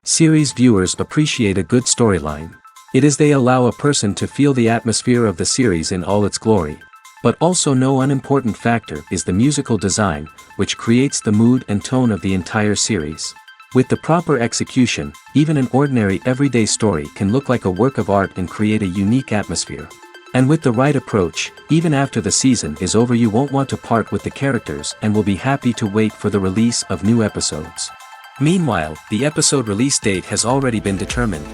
Series viewers appreciate a good storyline. It is they allow a person to feel the atmosphere of the series in all its glory. But also no unimportant factor is the musical design, which creates the mood and tone of the entire series. With the proper execution, even an ordinary everyday story can look like a work of art and create a unique atmosphere. And with the right approach, even after the season is over you won't want to part with the characters and will be happy to wait for the release of new episodes. Meanwhile, the episode release date has already been determined.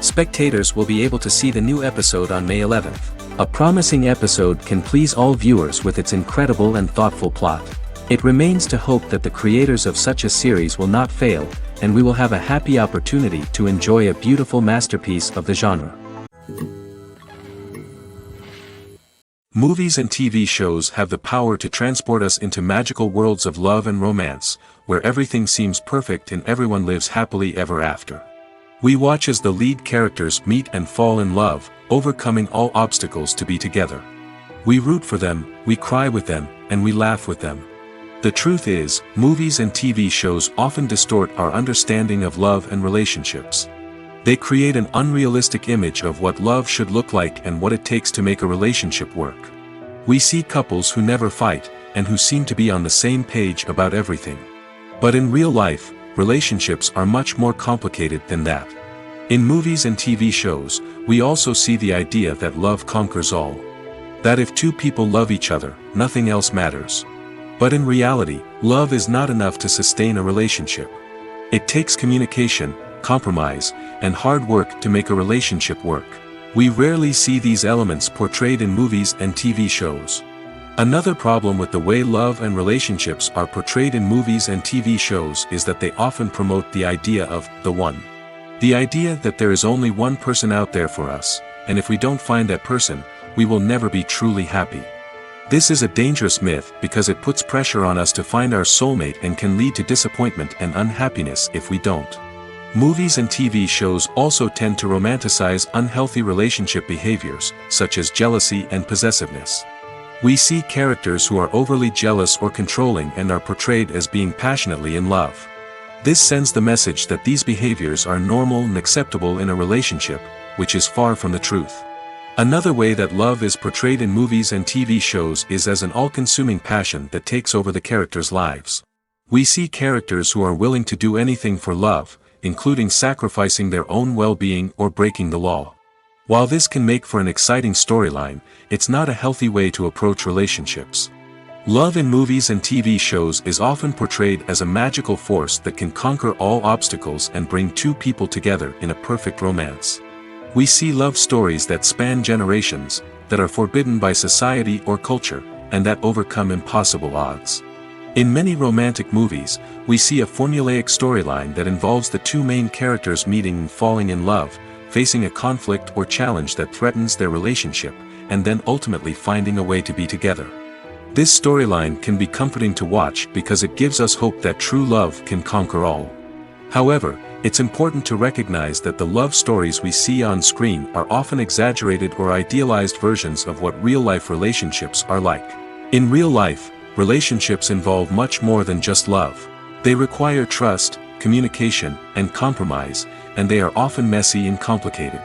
Spectators will be able to see the new episode on May 11th. A promising episode can please all viewers with its incredible and thoughtful plot. It remains to hope that the creators of such a series will not fail, and we will have a happy opportunity to enjoy a beautiful masterpiece of the genre. Movies and TV shows have the power to transport us into magical worlds of love and romance, where everything seems perfect and everyone lives happily ever after. We watch as the lead characters meet and fall in love, overcoming all obstacles to be together. We root for them, we cry with them, and we laugh with them. The truth is, movies and TV shows often distort our understanding of love and relationships. They create an unrealistic image of what love should look like and what it takes to make a relationship work. We see couples who never fight, and who seem to be on the same page about everything. But in real life, relationships are much more complicated than that. In movies and TV shows, we also see the idea that love conquers all. That if two people love each other, nothing else matters. But in reality, love is not enough to sustain a relationship. It takes communication, compromise, and hard work to make a relationship work. We rarely see these elements portrayed in movies and TV shows. Another problem with the way love and relationships are portrayed in movies and TV shows is that they often promote the idea of the one. The idea that there is only one person out there for us, and if we don't find that person, we will never be truly happy. This is a dangerous myth because it puts pressure on us to find our soulmate and can lead to disappointment and unhappiness if we don't. Movies and TV shows also tend to romanticize unhealthy relationship behaviors, such as jealousy and possessiveness. We see characters who are overly jealous or controlling and are portrayed as being passionately in love. This sends the message that these behaviors are normal and acceptable in a relationship, which is far from the truth. Another way that love is portrayed in movies and TV shows is as an all-consuming passion that takes over the characters' lives. We see characters who are willing to do anything for love, including sacrificing their own well-being or breaking the law. While this can make for an exciting storyline, it's not a healthy way to approach relationships. Love in movies and TV shows is often portrayed as a magical force that can conquer all obstacles and bring two people together in a perfect romance. We see love stories that span generations, that are forbidden by society or culture, and that overcome impossible odds. In many romantic movies, we see a formulaic storyline that involves the two main characters meeting and falling in love, facing a conflict or challenge that threatens their relationship, and then ultimately finding a way to be together. This storyline can be comforting to watch because it gives us hope that true love can conquer all. However, it's important to recognize that the love stories we see on screen are often exaggerated or idealized versions of what real-life relationships are like. In real life, relationships involve much more than just love. They require trust, communication, and compromise, and they are often messy and complicated.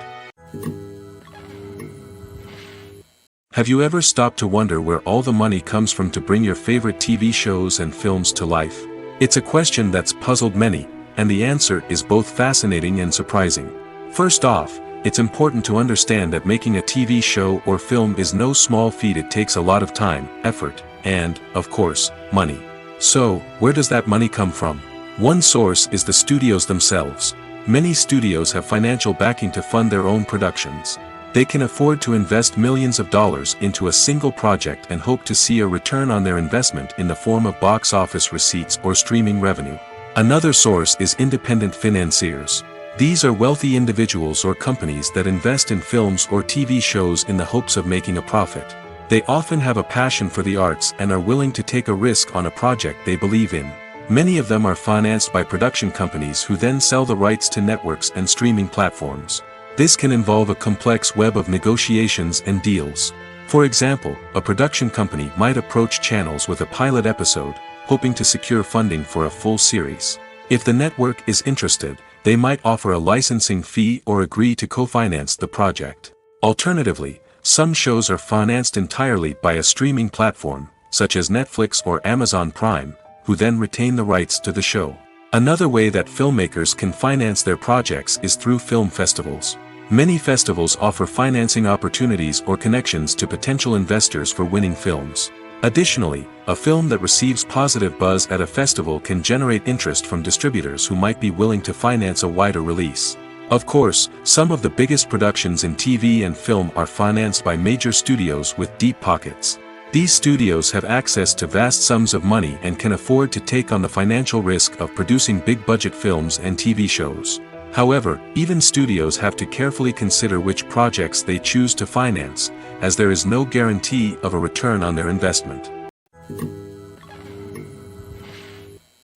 Have you ever stopped to wonder where all the money comes from to bring your favorite TV shows and films to life? It's a question that's puzzled many, and the answer is both fascinating and surprising. First off, it's important to understand that making a TV show or film is no small feat. It takes a lot of time, effort, and, of course, money. So, where does that money come from? One source is the studios themselves. Many studios have financial backing to fund their own productions. They can afford to invest millions of dollars into a single project and hope to see a return on their investment in the form of box office receipts or streaming revenue. Another source is independent financiers. These are wealthy individuals or companies that invest in films or TV shows in the hopes of making a profit. They often have a passion for the arts and are willing to take a risk on a project they believe in. Many of them are financed by production companies who then sell the rights to networks and streaming platforms. This can involve a complex web of negotiations and deals. For example, a production company might approach channels with a pilot episode, hoping to secure funding for a full series. If the network is interested, they might offer a licensing fee or agree to co-finance the project. Alternatively, some shows are financed entirely by a streaming platform, such as Netflix or Amazon Prime, who then retain the rights to the show. Another way that filmmakers can finance their projects is through film festivals. Many festivals offer financing opportunities or connections to potential investors for winning films. Additionally, a film that receives positive buzz at a festival can generate interest from distributors who might be willing to finance a wider release. Of course, some of the biggest productions in TV and film are financed by major studios with deep pockets. These studios have access to vast sums of money and can afford to take on the financial risk of producing big-budget films and TV shows. However, even studios have to carefully consider which projects they choose to finance, as there is no guarantee of a return on their investment.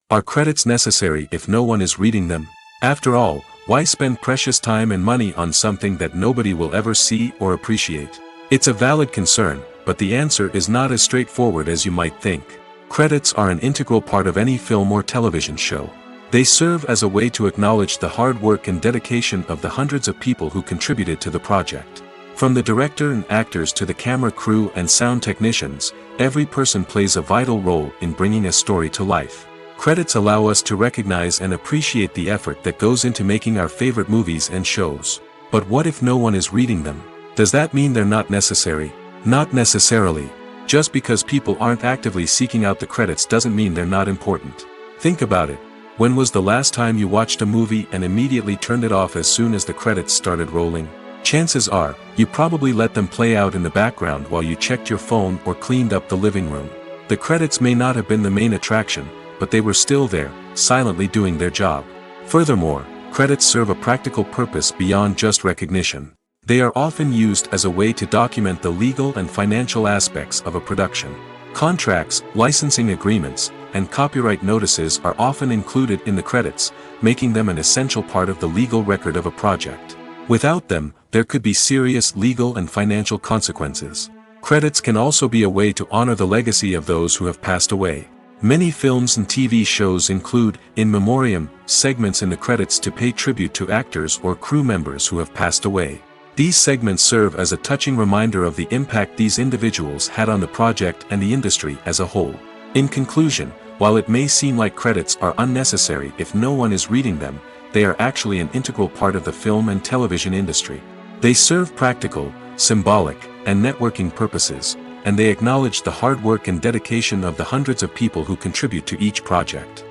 Are credits necessary if no one is reading them? After all, why spend precious time and money on something that nobody will ever see or appreciate? It's a valid concern, but the answer is not as straightforward as you might think. Credits are an integral part of any film or television show. They serve as a way to acknowledge the hard work and dedication of the hundreds of people who contributed to the project. From the director and actors to the camera crew and sound technicians, every person plays a vital role in bringing a story to life. Credits allow us to recognize and appreciate the effort that goes into making our favorite movies and shows. But what if no one is reading them? Does that mean they're not necessary? Not necessarily. Just because people aren't actively seeking out the credits doesn't mean they're not important. Think about it. When was the last time you watched a movie and immediately turned it off as soon as the credits started rolling? Chances are, you probably let them play out in the background while you checked your phone or cleaned up the living room. The credits may not have been the main attraction, but they were still there, silently doing their job. Furthermore, credits serve a practical purpose beyond just recognition. They are often used as a way to document the legal and financial aspects of a production. Contracts, licensing agreements, and copyright notices are often included in the credits, making them an essential part of the legal record of a project. Without them, there could be serious legal and financial consequences. Credits can also be a way to honor the legacy of those who have passed away. Many films and TV shows include, in memoriam, segments in the credits to pay tribute to actors or crew members who have passed away. These segments serve as a touching reminder of the impact these individuals had on the project and the industry as a whole. In conclusion, while it may seem like credits are unnecessary if no one is reading them, they are actually an integral part of the film and television industry. They serve practical, symbolic, and networking purposes, and they acknowledge the hard work and dedication of the hundreds of people who contribute to each project.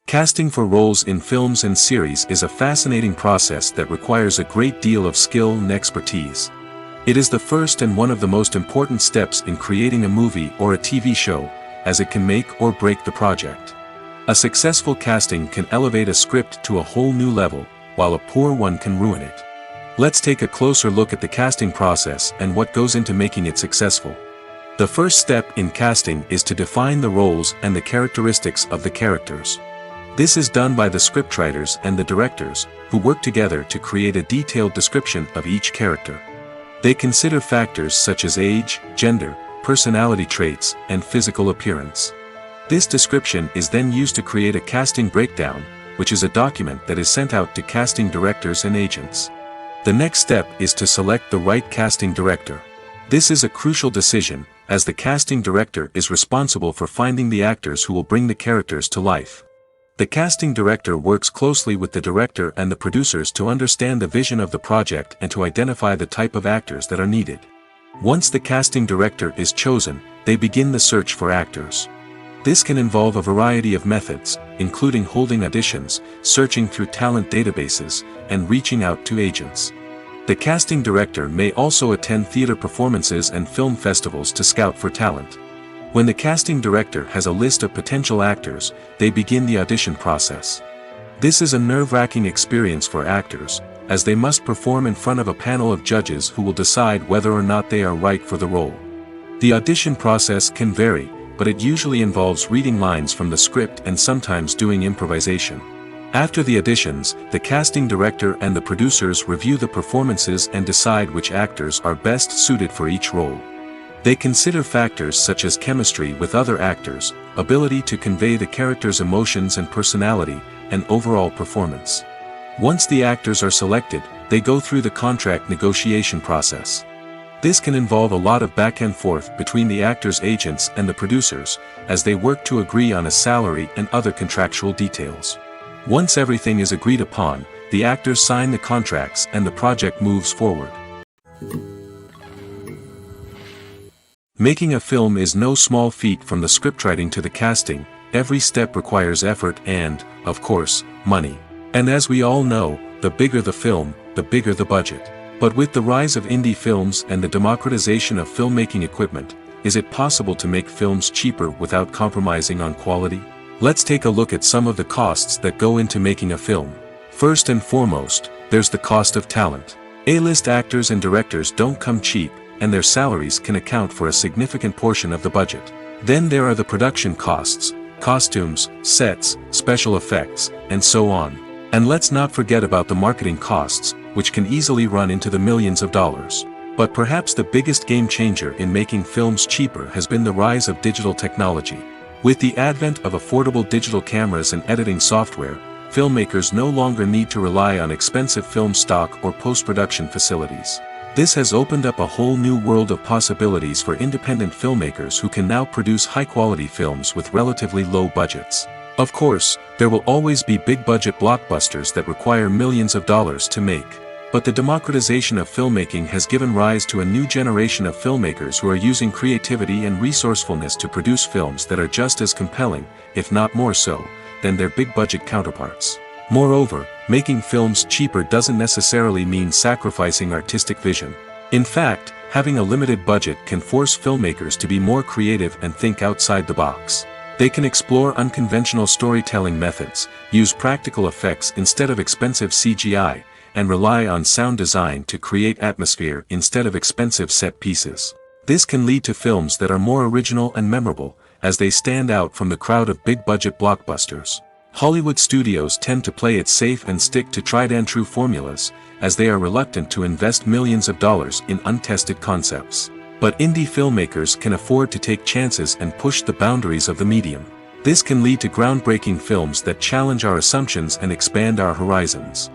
Casting for roles in films and series is a fascinating process that requires a great deal of skill and expertise. It is the first and one of the most important steps in creating a movie or a TV show, as it can make or break the project. A successful casting can elevate a script to a whole new level, while a poor one can ruin it. Let's take a closer look at the casting process and what goes into making it successful. The first step in casting is to define the roles and the characteristics of the characters. This is done by the scriptwriters and the directors, who work together to create a detailed description of each character. They consider factors such as age, gender, personality traits, and physical appearance. This description is then used to create a casting breakdown, which is a document that is sent out to casting directors and agents. The next step is to select the right casting director. This is a crucial decision, as the casting director is responsible for finding the actors who will bring the characters to life. The casting director works closely with the director and the producers to understand the vision of the project and to identify the type of actors that are needed. Once the casting director is chosen, they begin the search for actors. This can involve a variety of methods, including holding auditions, searching through talent databases, and reaching out to agents. The casting director may also attend theater performances and film festivals to scout for talent. When the casting director has a list of potential actors, they begin the audition process. This is a nerve-wracking experience for actors, as they must perform in front of a panel of judges who will decide whether or not they are right for the role. The audition process can vary, but it usually involves reading lines from the script and sometimes doing improvisation. After the auditions, the casting director and the producers review the performances and decide which actors are best suited for each role. They consider factors such as chemistry with other actors, ability to convey the character's emotions and personality, and overall performance. Once the actors are selected, they go through the contract negotiation process. This can involve a lot of back and forth between the actors' agents and the producers, as they work to agree on a salary and other contractual details. Once everything is agreed upon, the actors sign the contracts and the project moves forward. Making a film is no small feat. From the scriptwriting to the casting, every step requires effort and, of course, money. And as we all know, the bigger the film, the bigger the budget. But with the rise of indie films and the democratization of filmmaking equipment, is it possible to make films cheaper without compromising on quality? Let's take a look at some of the costs that go into making a film. First and foremost, there's the cost of talent. A-list actors and directors don't come cheap, and their salaries can account for a significant portion of the budget. Then there are the production costs, costumes, sets, special effects, and so on. And let's not forget about the marketing costs, which can easily run into the millions of dollars. But perhaps the biggest game changer in making films cheaper has been the rise of digital technology. With the advent of affordable digital cameras and editing software, filmmakers no longer need to rely on expensive film stock or post-production facilities. This has opened up a whole new world of possibilities for independent filmmakers who can now produce high-quality films with relatively low budgets. Of course, there will always be big-budget blockbusters that require millions of dollars to make. But the democratization of filmmaking has given rise to a new generation of filmmakers who are using creativity and resourcefulness to produce films that are just as compelling, if not more so, than their big-budget counterparts. Moreover, making films cheaper doesn't necessarily mean sacrificing artistic vision. In fact, having a limited budget can force filmmakers to be more creative and think outside the box. They can explore unconventional storytelling methods, use practical effects instead of expensive CGI, and rely on sound design to create atmosphere instead of expensive set pieces. This can lead to films that are more original and memorable, as they stand out from the crowd of big-budget blockbusters. Hollywood studios tend to play it safe and stick to tried-and-true formulas, as they are reluctant to invest millions of dollars in untested concepts. But indie filmmakers can afford to take chances and push the boundaries of the medium. This can lead to groundbreaking films that challenge our assumptions and expand our horizons.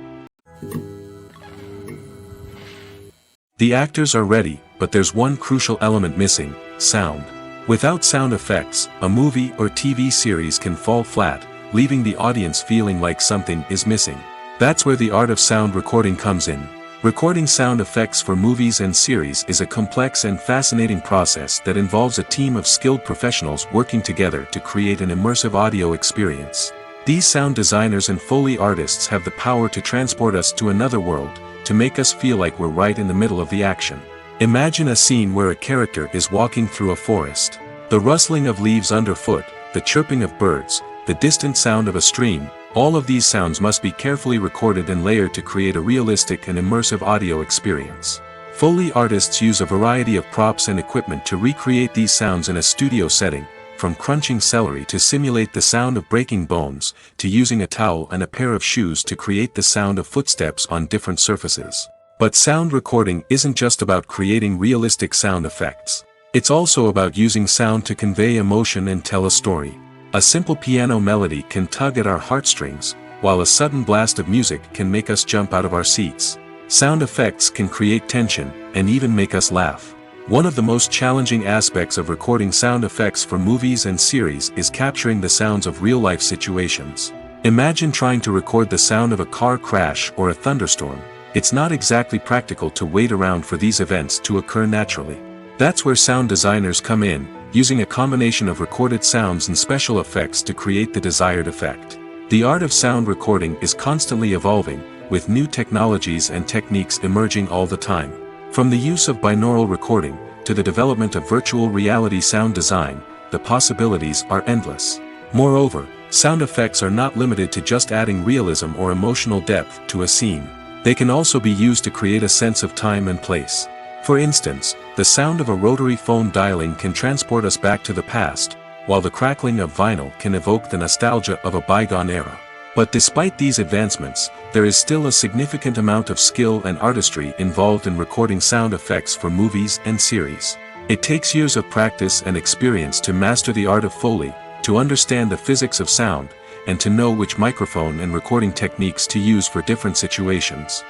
The actors are ready, but there's one crucial element missing: sound. Without sound effects, a movie or TV series can fall flat, leaving the audience feeling like something is missing. That's where the art of sound recording comes in. Recording sound effects for movies and series is a complex and fascinating process that involves a team of skilled professionals working together to create an immersive audio experience. These sound designers and Foley artists have the power to transport us to another world, to make us feel like we're right in the middle of the action. Imagine a scene where a character is walking through a forest. The rustling of leaves underfoot, the chirping of birds, the distant sound of a stream, all of these sounds must be carefully recorded and layered to create a realistic and immersive audio experience. Foley artists use a variety of props and equipment to recreate these sounds in a studio setting, from crunching celery to simulate the sound of breaking bones, to using a towel and a pair of shoes to create the sound of footsteps on different surfaces. But sound recording isn't just about creating realistic sound effects. It's also about using sound to convey emotion and tell a story. A simple piano melody can tug at our heartstrings, while a sudden blast of music can make us jump out of our seats. Sound effects can create tension, and even make us laugh. One of the most challenging aspects of recording sound effects for movies and series is capturing the sounds of real-life situations. Imagine trying to record the sound of a car crash or a thunderstorm. It's not exactly practical to wait around for these events to occur naturally. That's where sound designers come in, using a combination of recorded sounds and special effects to create the desired effect. The art of sound recording is constantly evolving, with new technologies and techniques emerging all the time. From the use of binaural recording, to the development of virtual reality sound design, the possibilities are endless. Moreover, sound effects are not limited to just adding realism or emotional depth to a scene. They can also be used to create a sense of time and place. For instance, the sound of a rotary phone dialing can transport us back to the past, while the crackling of vinyl can evoke the nostalgia of a bygone era. But despite these advancements, there is still a significant amount of skill and artistry involved in recording sound effects for movies and series. It takes years of practice and experience to master the art of Foley, to understand the physics of sound, and to know which microphone and recording techniques to use for different situations.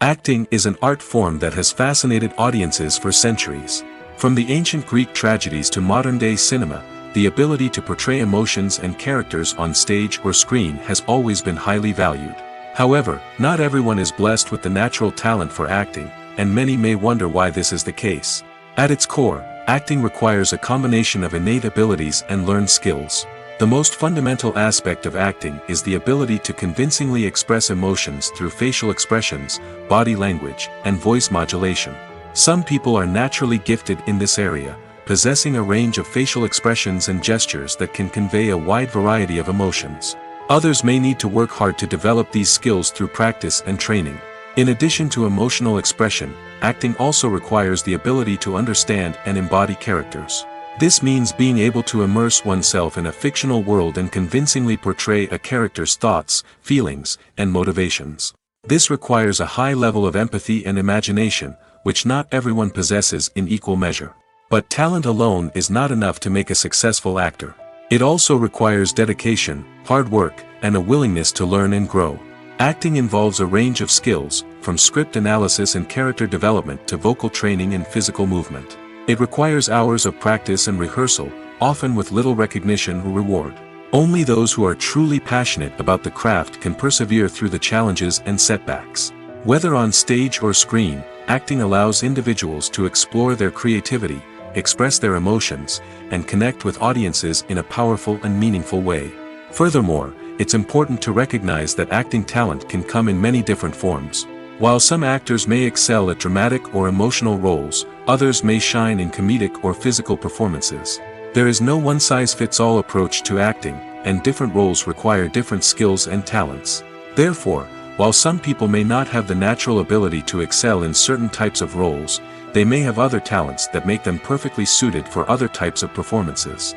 Acting is an art form that has fascinated audiences for centuries. From the ancient Greek tragedies to modern-day cinema, the ability to portray emotions and characters on stage or screen has always been highly valued. However, not everyone is blessed with the natural talent for acting, and many may wonder why this is the case. At its core, acting requires a combination of innate abilities and learned skills. The most fundamental aspect of acting is the ability to convincingly express emotions through facial expressions, body language, and voice modulation. Some people are naturally gifted in this area, possessing a range of facial expressions and gestures that can convey a wide variety of emotions. Others may need to work hard to develop these skills through practice and training. In addition to emotional expression, acting also requires the ability to understand and embody characters. This means being able to immerse oneself in a fictional world and convincingly portray a character's thoughts, feelings, and motivations. This requires a high level of empathy and imagination, which not everyone possesses in equal measure. But talent alone is not enough to make a successful actor. It also requires dedication, hard work, and a willingness to learn and grow. Acting involves a range of skills, from script analysis and character development to vocal training and physical movement. It requires hours of practice and rehearsal, often with little recognition or reward. Only those who are truly passionate about the craft can persevere through the challenges and setbacks. Whether on stage or screen, acting allows individuals to explore their creativity, express their emotions, and connect with audiences in a powerful and meaningful way. Furthermore, it's important to recognize that acting talent can come in many different forms. While some actors may excel at dramatic or emotional roles, others may shine in comedic or physical performances. There is no one-size-fits-all approach to acting, and different roles require different skills and talents. Therefore, while some people may not have the natural ability to excel in certain types of roles, they may have other talents that make them perfectly suited for other types of performances.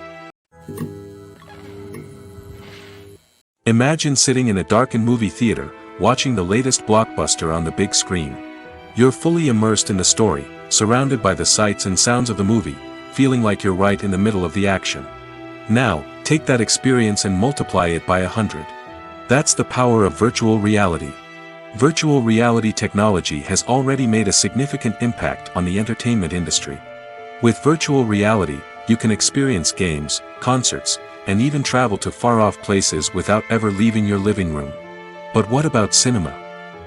Imagine sitting in a darkened movie theater, watching the latest blockbuster on the big screen. You're fully immersed in the story, surrounded by the sights and sounds of the movie, feeling like you're right in the middle of the action. Now, take that experience and multiply it by 100. That's the power of virtual reality. Virtual reality technology has already made a significant impact on the entertainment industry. With virtual reality, you can experience games, concerts, and even travel to far-off places without ever leaving your living room. But what about cinema?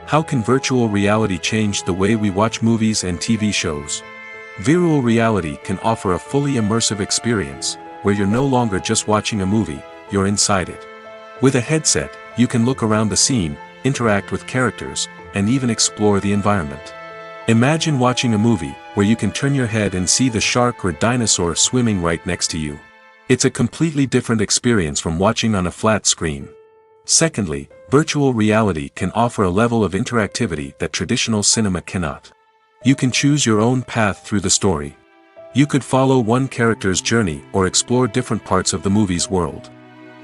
How can virtual reality change the way we watch movies and TV shows? Virtual reality can offer a fully immersive experience, where you're no longer just watching a movie, you're inside it. With a headset, you can look around the scene, interact with characters, and even explore the environment. Imagine watching a movie where you can turn your head and see the shark or dinosaur swimming right next to you. It's a completely different experience from watching on a flat screen. Secondly, virtual reality can offer a level of interactivity that traditional cinema cannot. You can choose your own path through the story. You could follow one character's journey or explore different parts of the movie's world.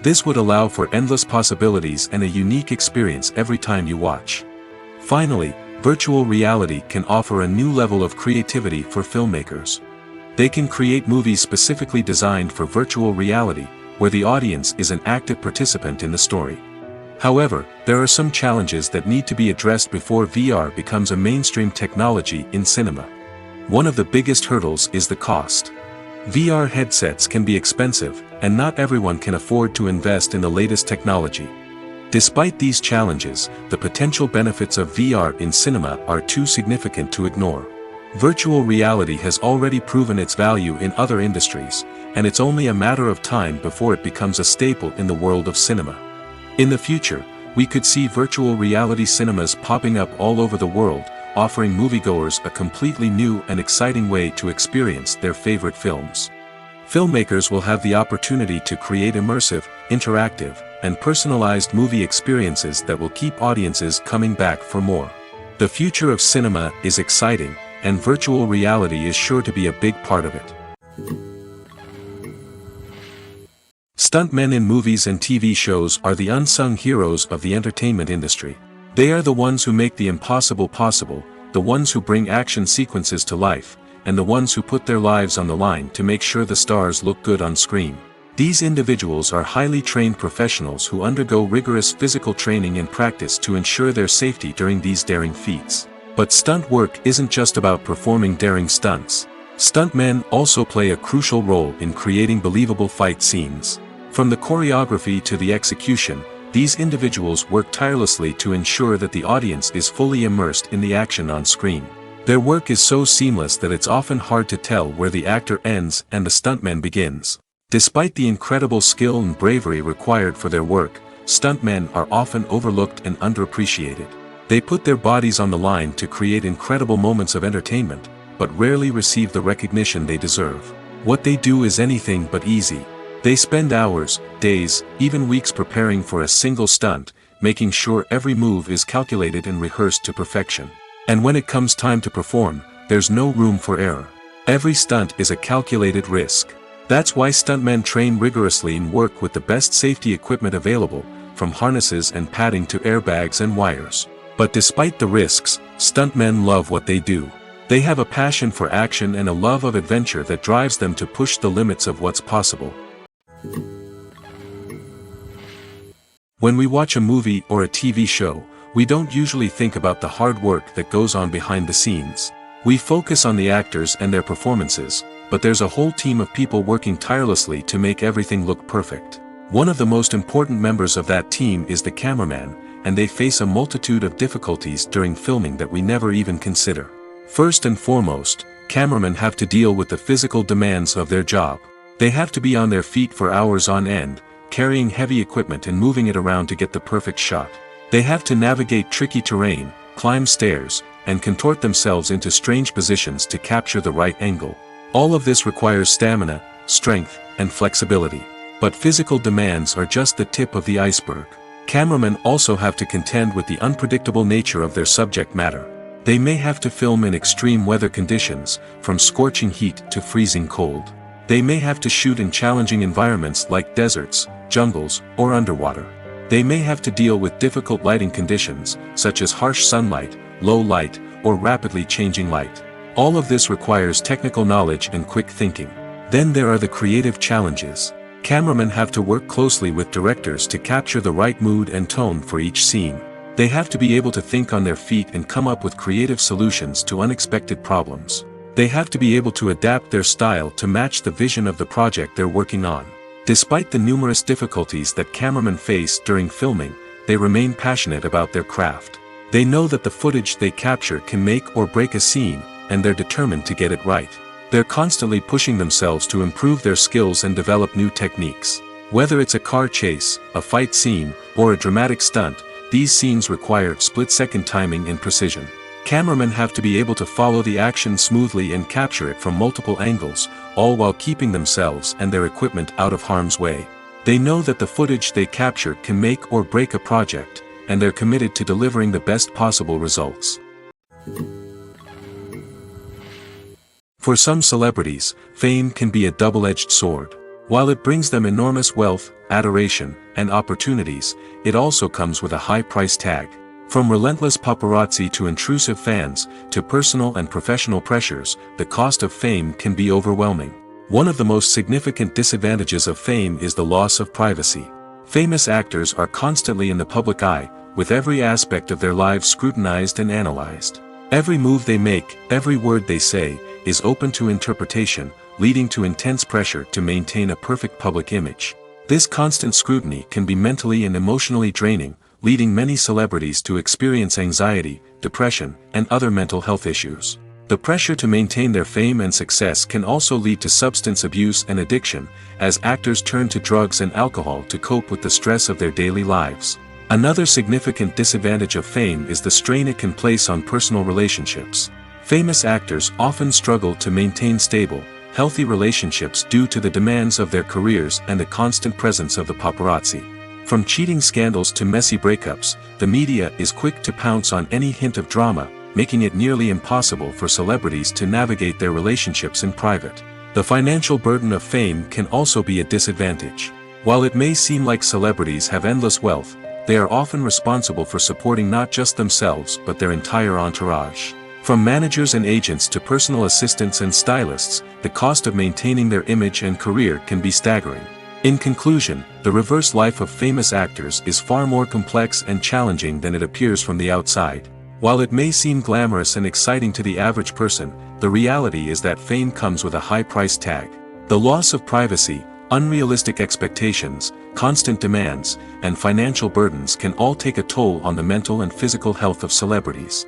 This would allow for endless possibilities and a unique experience every time you watch. Finally, virtual reality can offer a new level of creativity for filmmakers. They can create movies specifically designed for virtual reality, where the audience is an active participant in the story. However, there are some challenges that need to be addressed before VR becomes a mainstream technology in cinema. One of the biggest hurdles is the cost. VR headsets can be expensive, and not everyone can afford to invest in the latest technology. Despite these challenges, the potential benefits of VR in cinema are too significant to ignore. Virtual reality has already proven its value in other industries, and it's only a matter of time before it becomes a staple in the world of cinema. In the future, we could see virtual reality cinemas popping up all over the world, offering moviegoers a completely new and exciting way to experience their favorite films. Filmmakers will have the opportunity to create immersive, interactive, and personalized movie experiences that will keep audiences coming back for more. The future of cinema is exciting, and virtual reality is sure to be a big part of it. Stuntmen in movies and TV shows are the unsung heroes of the entertainment industry. They are the ones who make the impossible possible, the ones who bring action sequences to life, and the ones who put their lives on the line to make sure the stars look good on screen. These individuals are highly trained professionals who undergo rigorous physical training and practice to ensure their safety during these daring feats. But stunt work isn't just about performing daring stunts. Stuntmen also play a crucial role in creating believable fight scenes. From the choreography to the execution, these individuals work tirelessly to ensure that the audience is fully immersed in the action on screen. Their work is so seamless that it's often hard to tell where the actor ends and the stuntman begins. Despite the incredible skill and bravery required for their work, stuntmen are often overlooked and underappreciated. They put their bodies on the line to create incredible moments of entertainment, but rarely receive the recognition they deserve. What they do is anything but easy. They spend hours, days, even weeks preparing for a single stunt, making sure every move is calculated and rehearsed to perfection. And when it comes time to perform, there's no room for error. Every stunt is a calculated risk. That's why stuntmen train rigorously and work with the best safety equipment available, from harnesses and padding to airbags and wires. But despite the risks, stuntmen love what they do. They have a passion for action and a love of adventure that drives them to push the limits of what's possible. When we watch a movie or a TV show, we don't usually think about the hard work that goes on behind the scenes. We focus on the actors and their performances, but there's a whole team of people working tirelessly to make everything look perfect. One of the most important members of that team is the cameraman, and they face a multitude of difficulties during filming that we never even consider. First and foremost, cameramen have to deal with the physical demands of their job. They have to be on their feet for hours on end, carrying heavy equipment and moving it around to get the perfect shot. They have to navigate tricky terrain, climb stairs, and contort themselves into strange positions to capture the right angle. All of this requires stamina, strength, and flexibility. But physical demands are just the tip of the iceberg. Cameramen also have to contend with the unpredictable nature of their subject matter. They may have to film in extreme weather conditions, from scorching heat to freezing cold. They may have to shoot in challenging environments like deserts, jungles, or underwater. They may have to deal with difficult lighting conditions, such as harsh sunlight, low light, or rapidly changing light. All of this requires technical knowledge and quick thinking. Then there are the creative challenges. Cameramen have to work closely with directors to capture the right mood and tone for each scene. They have to be able to think on their feet and come up with creative solutions to unexpected problems. They have to be able to adapt their style to match the vision of the project they're working on. Despite the numerous difficulties that cameramen face during filming, they remain passionate about their craft. They know that the footage they capture can make or break a scene, and they're determined to get it right. They're constantly pushing themselves to improve their skills and develop new techniques. Whether it's a car chase, a fight scene, or a dramatic stunt, these scenes require split-second timing and precision. Cameramen have to be able to follow the action smoothly and capture it from multiple angles, all while keeping themselves and their equipment out of harm's way. They know that the footage they capture can make or break a project, and they're committed to delivering the best possible results. For some celebrities, fame can be a double-edged sword. While it brings them enormous wealth, adoration, and opportunities, it also comes with a high price tag. From relentless paparazzi to intrusive fans, to personal and professional pressures, the cost of fame can be overwhelming. One of the most significant disadvantages of fame is the loss of privacy. Famous actors are constantly in the public eye, with every aspect of their lives scrutinized and analyzed. Every move they make, every word they say, is open to interpretation, leading to intense pressure to maintain a perfect public image. This constant scrutiny can be mentally and emotionally draining, leading many celebrities to experience anxiety, depression, and other mental health issues. The pressure to maintain their fame and success can also lead to substance abuse and addiction, as actors turn to drugs and alcohol to cope with the stress of their daily lives. Another significant disadvantage of fame is the strain it can place on personal relationships. Famous actors often struggle to maintain stable, healthy relationships due to the demands of their careers and the constant presence of the paparazzi. From cheating scandals to messy breakups, the media is quick to pounce on any hint of drama, making it nearly impossible for celebrities to navigate their relationships in private. The financial burden of fame can also be a disadvantage. While it may seem like celebrities have endless wealth, they are often responsible for supporting not just themselves but their entire entourage. From managers and agents to personal assistants and stylists, the cost of maintaining their image and career can be staggering. In conclusion, the reverse life of famous actors is far more complex and challenging than it appears from the outside. While it may seem glamorous and exciting to the average person, the reality is that fame comes with a high price tag. The loss of privacy, unrealistic expectations, constant demands, and financial burdens can all take a toll on the mental and physical health of celebrities.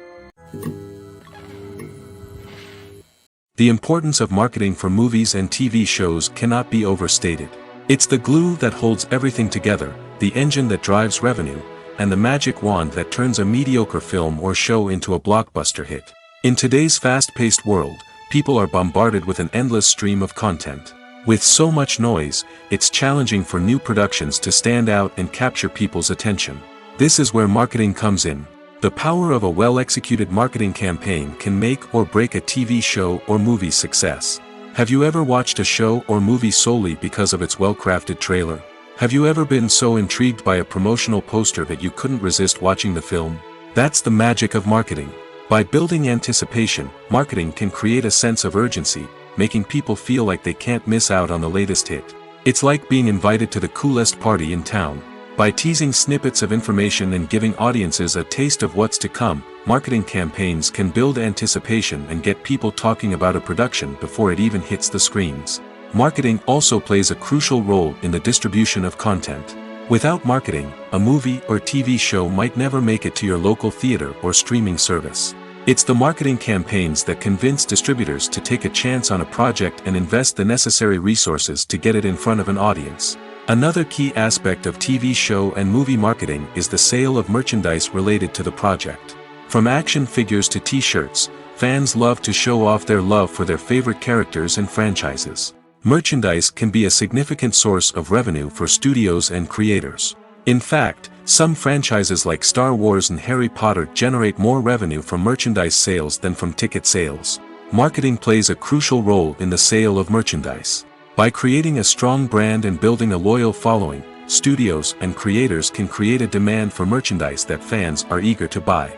The importance of marketing for movies and TV shows cannot be overstated. It's the glue that holds everything together, the engine that drives revenue, and the magic wand that turns a mediocre film or show into a blockbuster hit. In today's fast-paced world, people are bombarded with an endless stream of content. With so much noise, it's challenging for new productions to stand out and capture people's attention. This is where marketing comes in. The power of a well-executed marketing campaign can make or break a TV show or movie's success. Have you ever watched a show or movie solely because of its well-crafted trailer? Have you ever been so intrigued by a promotional poster that you couldn't resist watching the film? That's the magic of marketing. By building anticipation, marketing can create a sense of urgency, making people feel like they can't miss out on the latest hit. It's like being invited to the coolest party in town. By teasing snippets of information and giving audiences a taste of what's to come, marketing campaigns can build anticipation and get people talking about a production before it even hits the screens. Marketing also plays a crucial role in the distribution of content. Without marketing, a movie or TV show might never make it to your local theater or streaming service. It's the marketing campaigns that convince distributors to take a chance on a project and invest the necessary resources to get it in front of an audience. Another key aspect of TV show and movie marketing is the sale of merchandise related to the project. From action figures to t-shirts, fans love to show off their love for their favorite characters and franchises. Merchandise can be a significant source of revenue for studios and creators. In fact, some franchises like Star Wars and Harry Potter generate more revenue from merchandise sales than from ticket sales. Marketing plays a crucial role in the sale of merchandise. By creating a strong brand and building a loyal following, studios and creators can create a demand for merchandise that fans are eager to buy.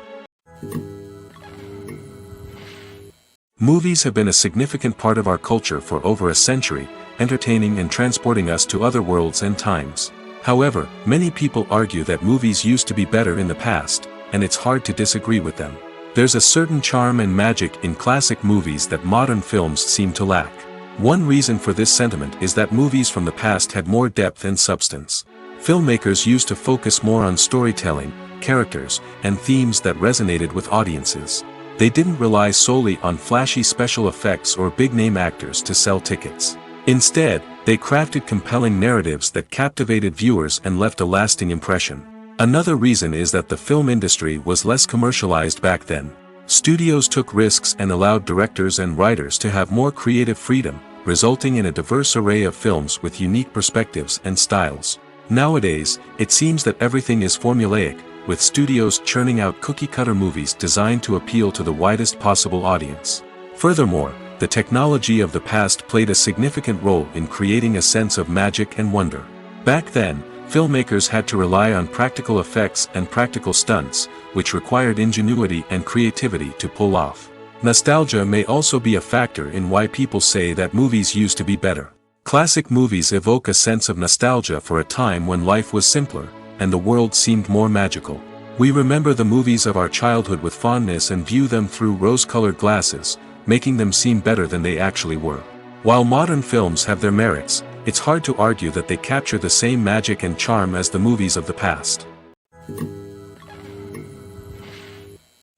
Movies have been a significant part of our culture for over a century, entertaining and transporting us to other worlds and times. However, many people argue that movies used to be better in the past, and it's hard to disagree with them. There's a certain charm and magic in classic movies that modern films seem to lack. One reason for this sentiment is that movies from the past had more depth and substance. Filmmakers used to focus more on storytelling, characters, and themes that resonated with audiences. They didn't rely solely on flashy special effects or big-name actors to sell tickets. Instead, they crafted compelling narratives that captivated viewers and left a lasting impression. Another reason is that the film industry was less commercialized back then. Studios took risks and allowed directors and writers to have more creative freedom, resulting in a diverse array of films with unique perspectives and styles. Nowadays, it seems that everything is formulaic, with studios churning out cookie-cutter movies designed to appeal to the widest possible audience. Furthermore, the technology of the past played a significant role in creating a sense of magic and wonder. Back then, filmmakers had to rely on practical effects and practical stunts, which required ingenuity and creativity to pull off. Nostalgia may also be a factor in why people say that movies used to be better. Classic movies evoke a sense of nostalgia for a time when life was simpler, and the world seemed more magical. We remember the movies of our childhood with fondness and view them through rose-colored glasses, making them seem better than they actually were. While modern films have their merits, it's hard to argue that they capture the same magic and charm as the movies of the past.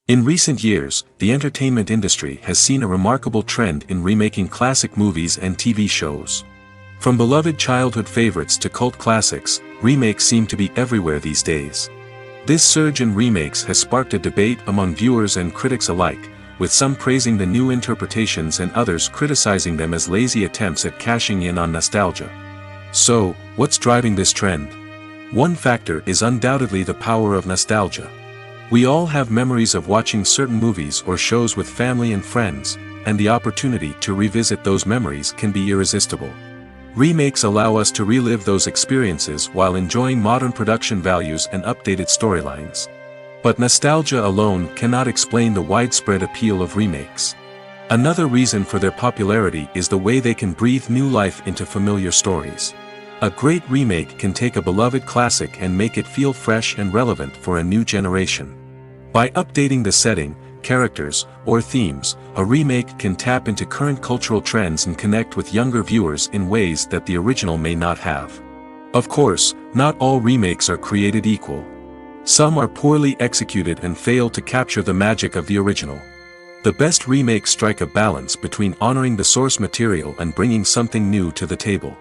In recent years, the entertainment industry has seen a remarkable trend in remaking classic movies and TV shows. From beloved childhood favorites to cult classics, remakes seem to be everywhere these days. This surge in remakes has sparked a debate among viewers and critics alike, with some praising the new interpretations and others criticizing them as lazy attempts at cashing in on nostalgia. So, what's driving this trend? One factor is undoubtedly the power of nostalgia. We all have memories of watching certain movies or shows with family and friends, and the opportunity to revisit those memories can be irresistible. Remakes allow us to relive those experiences while enjoying modern production values and updated storylines. But nostalgia alone cannot explain the widespread appeal of remakes. Another reason for their popularity is the way they can breathe new life into familiar stories. A great remake can take a beloved classic and make it feel fresh and relevant for a new generation. By updating the setting, characters, or themes, a remake can tap into current cultural trends and connect with younger viewers in ways that the original may not have. Of course, not all remakes are created equal. Some are poorly executed and fail to capture the magic of the original. The best remakes strike a balance between honoring the source material and bringing something new to the table.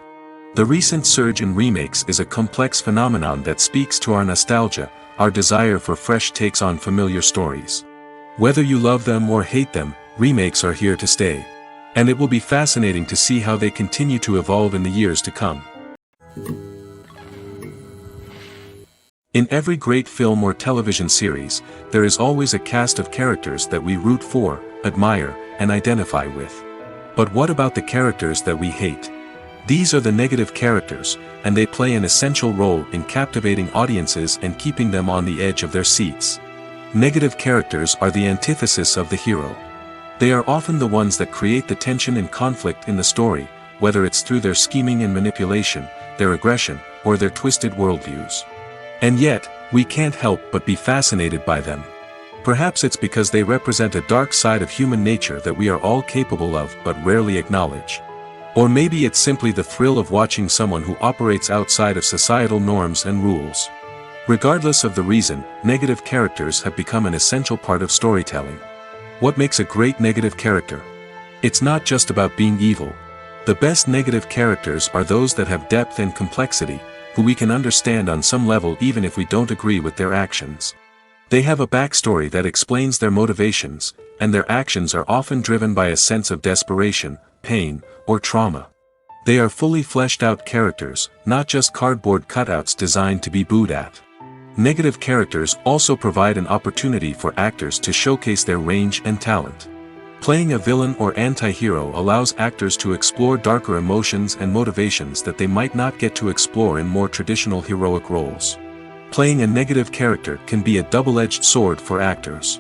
The recent surge in remakes is a complex phenomenon that speaks to our nostalgia, our desire for fresh takes on familiar stories. Whether you love them or hate them, remakes are here to stay. And it will be fascinating to see how they continue to evolve in the years to come. In every great film or television series, there is always a cast of characters that we root for, admire, and identify with. But what about the characters that we hate? These are the negative characters, and they play an essential role in captivating audiences and keeping them on the edge of their seats. Negative characters are the antithesis of the hero. They are often the ones that create the tension and conflict in the story, whether it's through their scheming and manipulation, their aggression, or their twisted worldviews. And yet, we can't help but be fascinated by them. Perhaps it's because they represent a dark side of human nature that we are all capable of but rarely acknowledge. Or maybe it's simply the thrill of watching someone who operates outside of societal norms and rules. Regardless of the reason, negative characters have become an essential part of storytelling. What makes a great negative character? It's not just about being evil. The best negative characters are those that have depth and complexity, who we can understand on some level even if we don't agree with their actions. They have a backstory that explains their motivations, and their actions are often driven by a sense of desperation, pain, or trauma. They are fully fleshed out characters, not just cardboard cutouts designed to be booed at. Negative characters also provide an opportunity for actors to showcase their range and talent. Playing a villain or anti-hero allows actors to explore darker emotions and motivations that they might not get to explore in more traditional heroic roles. Playing a negative character can be a double-edged sword for actors.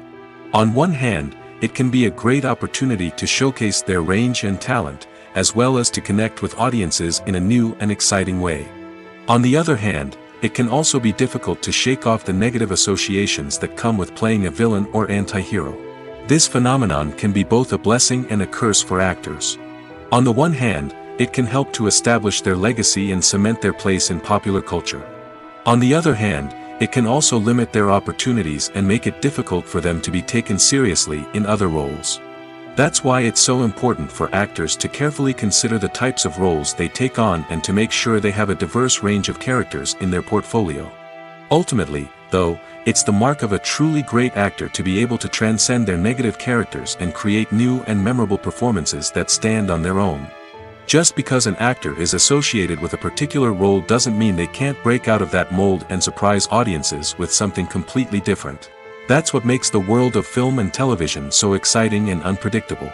On one hand, it can be a great opportunity to showcase their range and talent, as well as to connect with audiences in a new and exciting way. On the other hand, it can also be difficult to shake off the negative associations that come with playing a villain or anti-hero. This phenomenon can be both a blessing and a curse for actors. On the one hand, it can help to establish their legacy and cement their place in popular culture. On the other hand, it can also limit their opportunities and make it difficult for them to be taken seriously in other roles. That's why it's so important for actors to carefully consider the types of roles they take on and to make sure they have a diverse range of characters in their portfolio. Ultimately, though, it's the mark of a truly great actor to be able to transcend their negative characters and create new and memorable performances that stand on their own. Just because an actor is associated with a particular role doesn't mean they can't break out of that mold and surprise audiences with something completely different. That's what makes the world of film and television so exciting and unpredictable.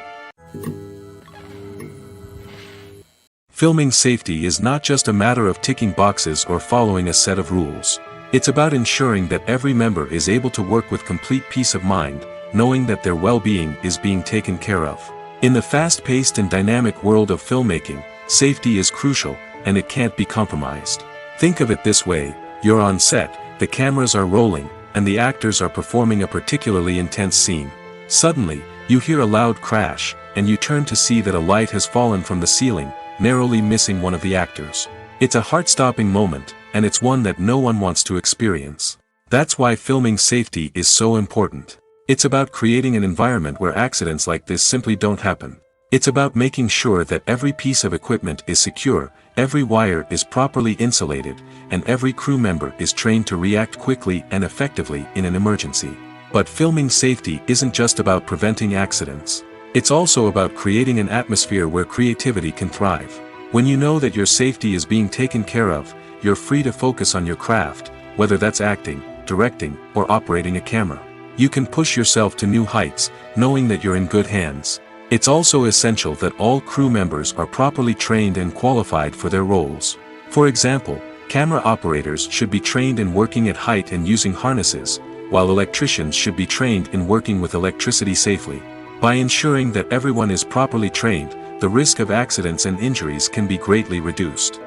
Filming safety is not just a matter of ticking boxes or following a set of rules. It's about ensuring that every member is able to work with complete peace of mind, knowing that their well-being is being taken care of. In the fast-paced and dynamic world of filmmaking, safety is crucial, and it can't be compromised. Think of it this way: you're on set, the cameras are rolling, and the actors are performing a particularly intense scene. Suddenly, you hear a loud crash, and you turn to see that a light has fallen from the ceiling, narrowly missing one of the actors. It's a heart-stopping moment, and it's one that no one wants to experience. That's why filming safety is so important. It's about creating an environment where accidents like this simply don't happen. It's about making sure that every piece of equipment is secure, every wire is properly insulated, and every crew member is trained to react quickly and effectively in an emergency. But filming safety isn't just about preventing accidents. It's also about creating an atmosphere where creativity can thrive. When you know that your safety is being taken care of, you're free to focus on your craft, whether that's acting, directing, or operating a camera. You can push yourself to new heights, knowing that you're in good hands. It's also essential that all crew members are properly trained and qualified for their roles. For example, camera operators should be trained in working at height and using harnesses, while electricians should be trained in working with electricity safely. By ensuring that everyone is properly trained, the risk of accidents and injuries can be greatly reduced.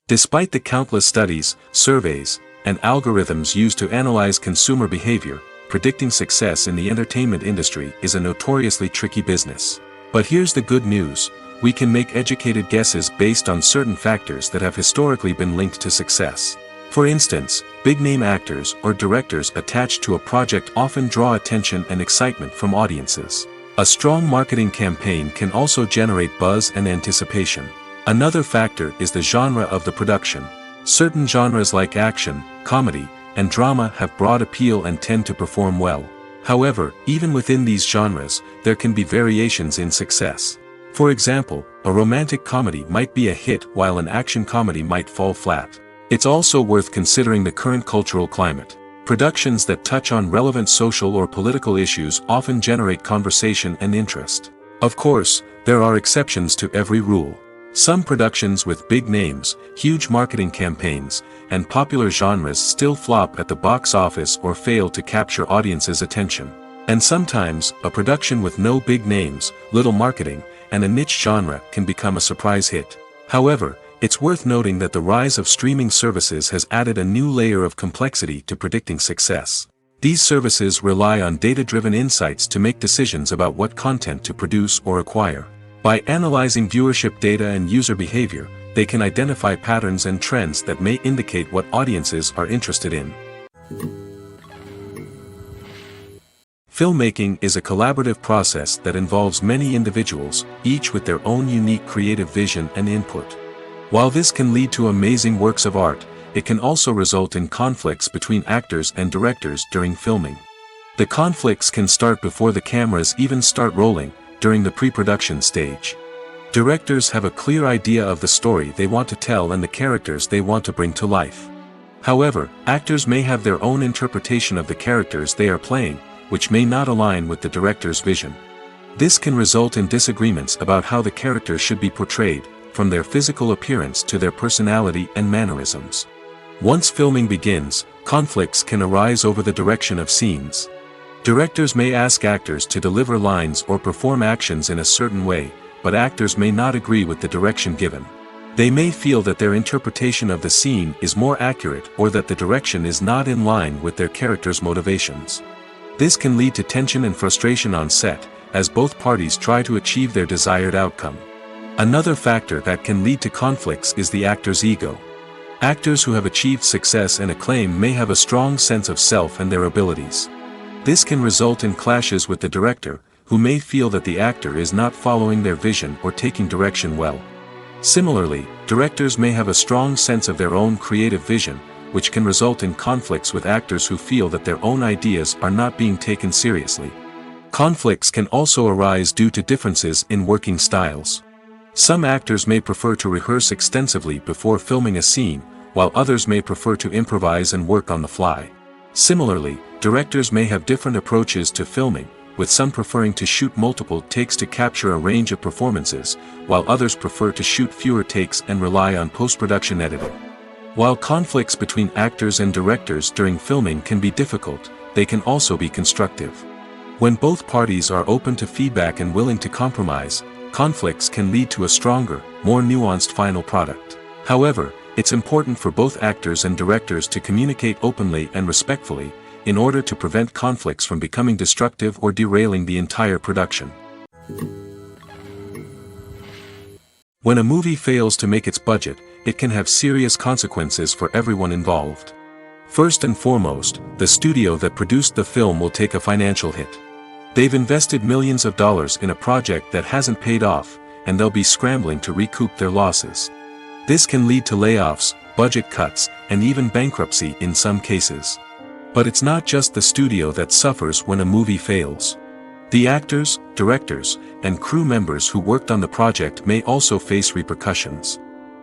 Despite the countless studies, surveys, and algorithms used to analyze consumer behavior, predicting success in the entertainment industry is a notoriously tricky business. But here's the good news: we can make educated guesses based on certain factors that have historically been linked to success. For instance, big-name actors or directors attached to a project often draw attention and excitement from audiences. A strong marketing campaign can also generate buzz and anticipation. Another factor is the genre of the production. Certain genres like action, comedy, and drama have broad appeal and tend to perform well. However, even within these genres, there can be variations in success. For example, a romantic comedy might be a hit while an action comedy might fall flat. It's also worth considering the current cultural climate. Productions that touch on relevant social or political issues often generate conversation and interest. Of course, there are exceptions to every rule. Some productions with big names, huge marketing campaigns, and popular genres still flop at the box office or fail to capture audiences' attention. And sometimes, a production with no big names, little marketing, and a niche genre can become a surprise hit. However, it's worth noting that the rise of streaming services has added a new layer of complexity to predicting success. These services rely on data-driven insights to make decisions about what content to produce or acquire. By analyzing viewership data and user behavior, they can identify patterns and trends that may indicate what audiences are interested in. Filmmaking is a collaborative process that involves many individuals, each with their own unique creative vision and input. While this can lead to amazing works of art, it can also result in conflicts between actors and directors during filming. The conflicts can start before the cameras even start rolling, during the pre-production stage. Directors have a clear idea of the story they want to tell and the characters they want to bring to life. However, actors may have their own interpretation of the characters they are playing, which may not align with the director's vision. This can result in disagreements about how the characters should be portrayed, from their physical appearance to their personality and mannerisms. Once filming begins, conflicts can arise over the direction of scenes. Directors may ask actors to deliver lines or perform actions in a certain way, but actors may not agree with the direction given. They may feel that their interpretation of the scene is more accurate or that the direction is not in line with their character's motivations. This can lead to tension and frustration on set, as both parties try to achieve their desired outcome. Another factor that can lead to conflicts is the actor's ego. Actors who have achieved success and acclaim may have a strong sense of self and their abilities. This can result in clashes with the director, who may feel that the actor is not following their vision or taking direction well. Similarly, directors may have a strong sense of their own creative vision, which can result in conflicts with actors who feel that their own ideas are not being taken seriously. Conflicts can also arise due to differences in working styles. Some actors may prefer to rehearse extensively before filming a scene, while others may prefer to improvise and work on the fly. Similarly, directors may have different approaches to filming, with some preferring to shoot multiple takes to capture a range of performances, while others prefer to shoot fewer takes and rely on post-production editing. While conflicts between actors and directors during filming can be difficult, they can also be constructive. When both parties are open to feedback and willing to compromise, conflicts can lead to a stronger, more nuanced final product. However, it's important for both actors and directors to communicate openly and respectfully, in order to prevent conflicts from becoming destructive or derailing the entire production. When a movie fails to make its budget, it can have serious consequences for everyone involved. First and foremost, the studio that produced the film will take a financial hit. They've invested millions of dollars in a project that hasn't paid off, and they'll be scrambling to recoup their losses. This can lead to layoffs, budget cuts, and even bankruptcy in some cases. But it's not just the studio that suffers when a movie fails. The actors, directors, and crew members who worked on the project may also face repercussions.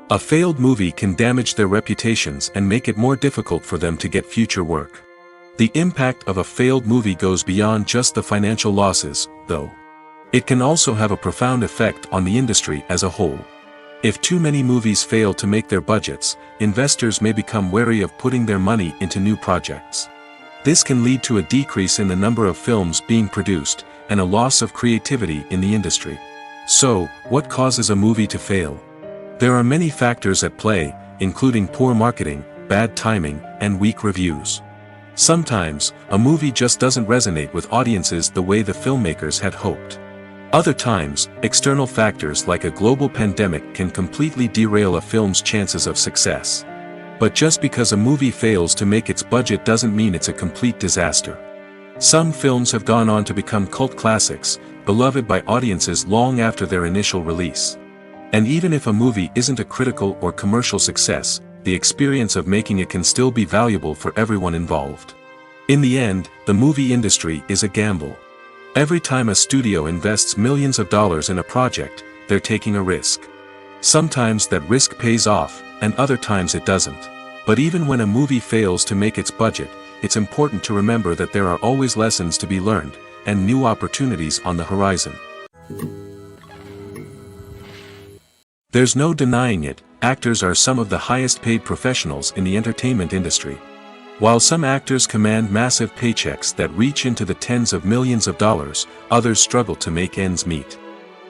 A failed movie can damage their reputations and make it more difficult for them to get future work. The impact of a failed movie goes beyond just the financial losses, though. It can also have a profound effect on the industry as a whole. If too many movies fail to make their budgets, investors may become wary of putting their money into new projects. This can lead to a decrease in the number of films being produced, and a loss of creativity in the industry. So, what causes a movie to fail? There are many factors at play, including poor marketing, bad timing, and weak reviews. Sometimes, a movie just doesn't resonate with audiences the way the filmmakers had hoped. Other times, external factors like a global pandemic can completely derail a film's chances of success. But just because a movie fails to make its budget doesn't mean it's a complete disaster. Some films have gone on to become cult classics, beloved by audiences long after their initial release. And even if a movie isn't a critical or commercial success, the experience of making it can still be valuable for everyone involved. In the end, the movie industry is a gamble. Every time a studio invests millions of dollars in a project, they're taking a risk. Sometimes that risk pays off, and other times it doesn't. But even when a movie fails to make its budget, it's important to remember that there are always lessons to be learned, and new opportunities on the horizon. There's no denying it, actors are some of the highest paid professionals in the entertainment industry. While some actors command massive paychecks that reach into the tens of millions of dollars, others struggle to make ends meet.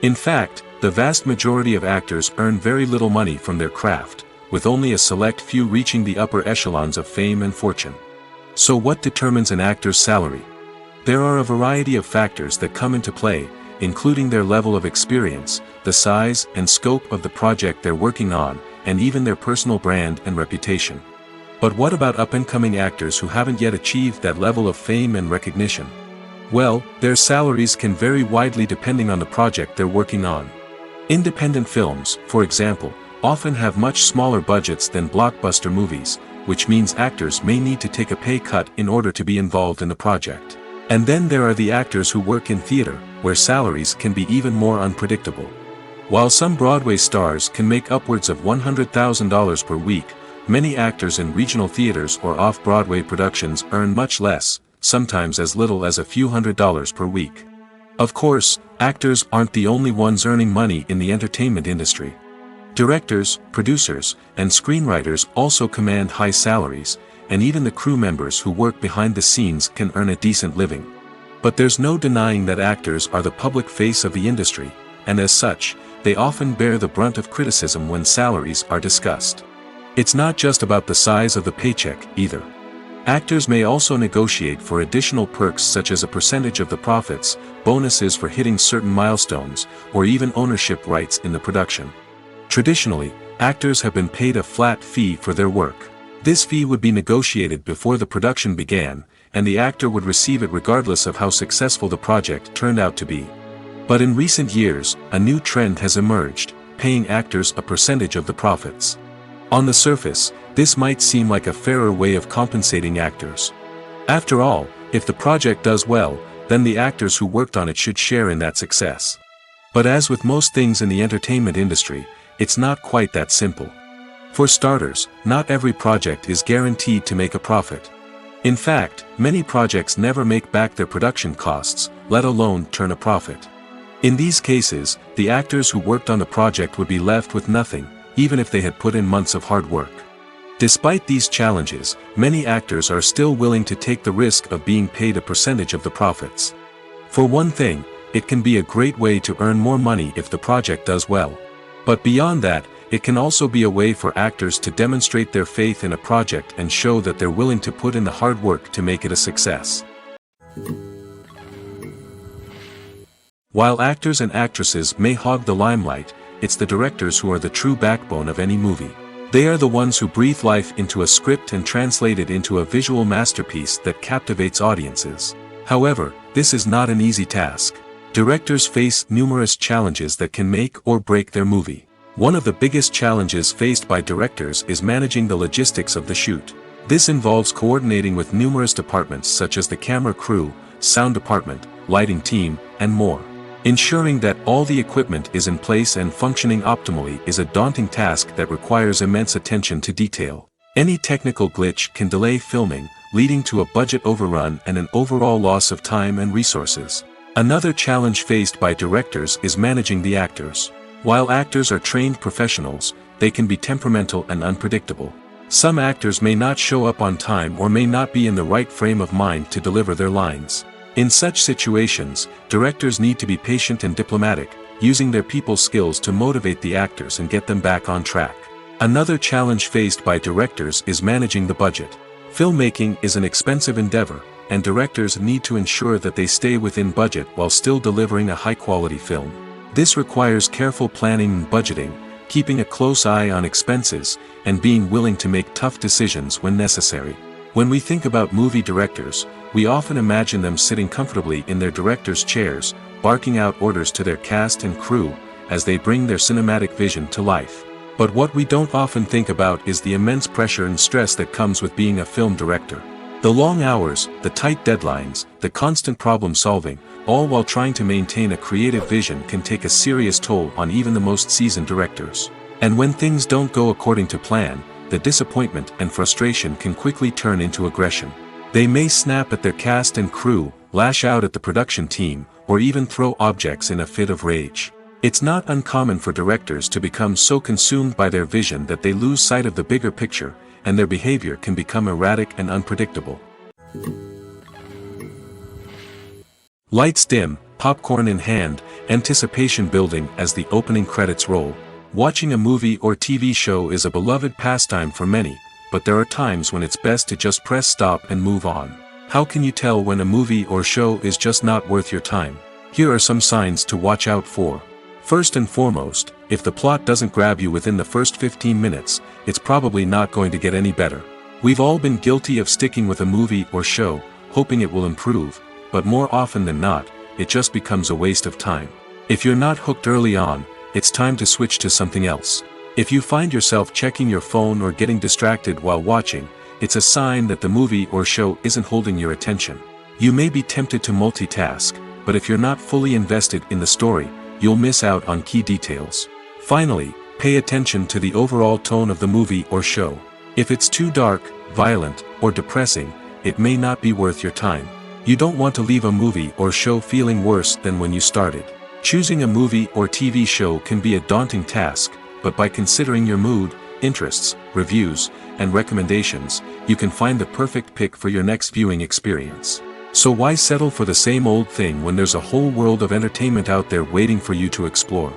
In fact, the vast majority of actors earn very little money from their craft, with only a select few reaching the upper echelons of fame and fortune. So what determines an actor's salary? There are a variety of factors that come into play, including their level of experience, the size and scope of the project they're working on, and even their personal brand and reputation. But what about up-and-coming actors who haven't yet achieved that level of fame and recognition? Well, their salaries can vary widely depending on the project they're working on. Independent films, for example, often have much smaller budgets than blockbuster movies, which means actors may need to take a pay cut in order to be involved in the project. And then there are the actors who work in theater, where salaries can be even more unpredictable. While some Broadway stars can make upwards of $100,000 per week, many actors in regional theaters or off-Broadway productions earn much less, sometimes as little as a few $100s per week. Of course, actors aren't the only ones earning money in the entertainment industry. Directors, producers, and screenwriters also command high salaries, and even the crew members who work behind the scenes can earn a decent living. But there's no denying that actors are the public face of the industry, and as such, they often bear the brunt of criticism when salaries are discussed. It's not just about the size of the paycheck, either. Actors may also negotiate for additional perks such as a percentage of the profits, bonuses for hitting certain milestones, or even ownership rights in the production. Traditionally, actors have been paid a flat fee for their work. This fee would be negotiated before the production began, and the actor would receive it regardless of how successful the project turned out to be. But in recent years, a new trend has emerged, paying actors a percentage of the profits. On the surface, this might seem like a fairer way of compensating actors. After all, if the project does well, then the actors who worked on it should share in that success. But as with most things in the entertainment industry, it's not quite that simple. For starters, not every project is guaranteed to make a profit. In fact, many projects never make back their production costs, let alone turn a profit. In these cases, the actors who worked on the project would be left with nothing, even if they had put in months of hard work. Despite these challenges, many actors are still willing to take the risk of being paid a percentage of the profits. For one thing, it can be a great way to earn more money if the project does well. But beyond that, it can also be a way for actors to demonstrate their faith in a project and show that they're willing to put in the hard work to make it a success. While actors and actresses may hog the limelight, it's the directors who are the true backbone of any movie. They are the ones who breathe life into a script and translate it into a visual masterpiece that captivates audiences. However, this is not an easy task. Directors face numerous challenges that can make or break their movie. One of the biggest challenges faced by directors is managing the logistics of the shoot. This involves coordinating with numerous departments such as the camera crew, sound department, lighting team, and more. Ensuring that all the equipment is in place and functioning optimally is a daunting task that requires immense attention to detail. Any technical glitch can delay filming, leading to a budget overrun and an overall loss of time and resources. Another challenge faced by directors is managing the actors. While actors are trained professionals, they can be temperamental and unpredictable. Some actors may not show up on time or may not be in the right frame of mind to deliver their lines. In such situations, directors need to be patient and diplomatic, using their people skills to motivate the actors and get them back on track. Another challenge faced by directors is managing the budget. Filmmaking is an expensive endeavor, and directors need to ensure that they stay within budget while still delivering a high-quality film. This requires careful planning and budgeting, keeping a close eye on expenses, and being willing to make tough decisions when necessary. When we think about movie directors, we often imagine them sitting comfortably in their director's chairs, barking out orders to their cast and crew, as they bring their cinematic vision to life. But what we don't often think about is the immense pressure and stress that comes with being a film director. The long hours, the tight deadlines, the constant problem solving, all while trying to maintain a creative vision can take a serious toll on even the most seasoned directors. And when things don't go according to plan, the disappointment and frustration can quickly turn into aggression. They may snap at their cast and crew, lash out at the production team, or even throw objects in a fit of rage. It's not uncommon for directors to become so consumed by their vision that they lose sight of the bigger picture, and their behavior can become erratic and unpredictable. Lights dim, popcorn in hand, anticipation building as the opening credits roll. Watching a movie or TV show is a beloved pastime for many, but there are times when it's best to just press stop and move on. How can you tell when a movie or show is just not worth your time? Here are some signs to watch out for. First and foremost, if the plot doesn't grab you within the first 15 minutes, it's probably not going to get any better. We've all been guilty of sticking with a movie or show, hoping it will improve, but more often than not, it just becomes a waste of time. If you're not hooked early on, it's time to switch to something else. If you find yourself checking your phone or getting distracted while watching, it's a sign that the movie or show isn't holding your attention. You may be tempted to multitask, but if you're not fully invested in the story, you'll miss out on key details. Finally, pay attention to the overall tone of the movie or show. If it's too dark, violent, or depressing, it may not be worth your time. You don't want to leave a movie or show feeling worse than when you started. Choosing a movie or TV show can be a daunting task, but by considering your mood, interests, reviews, and recommendations, you can find the perfect pick for your next viewing experience. So why settle for the same old thing when there's a whole world of entertainment out there waiting for you to explore?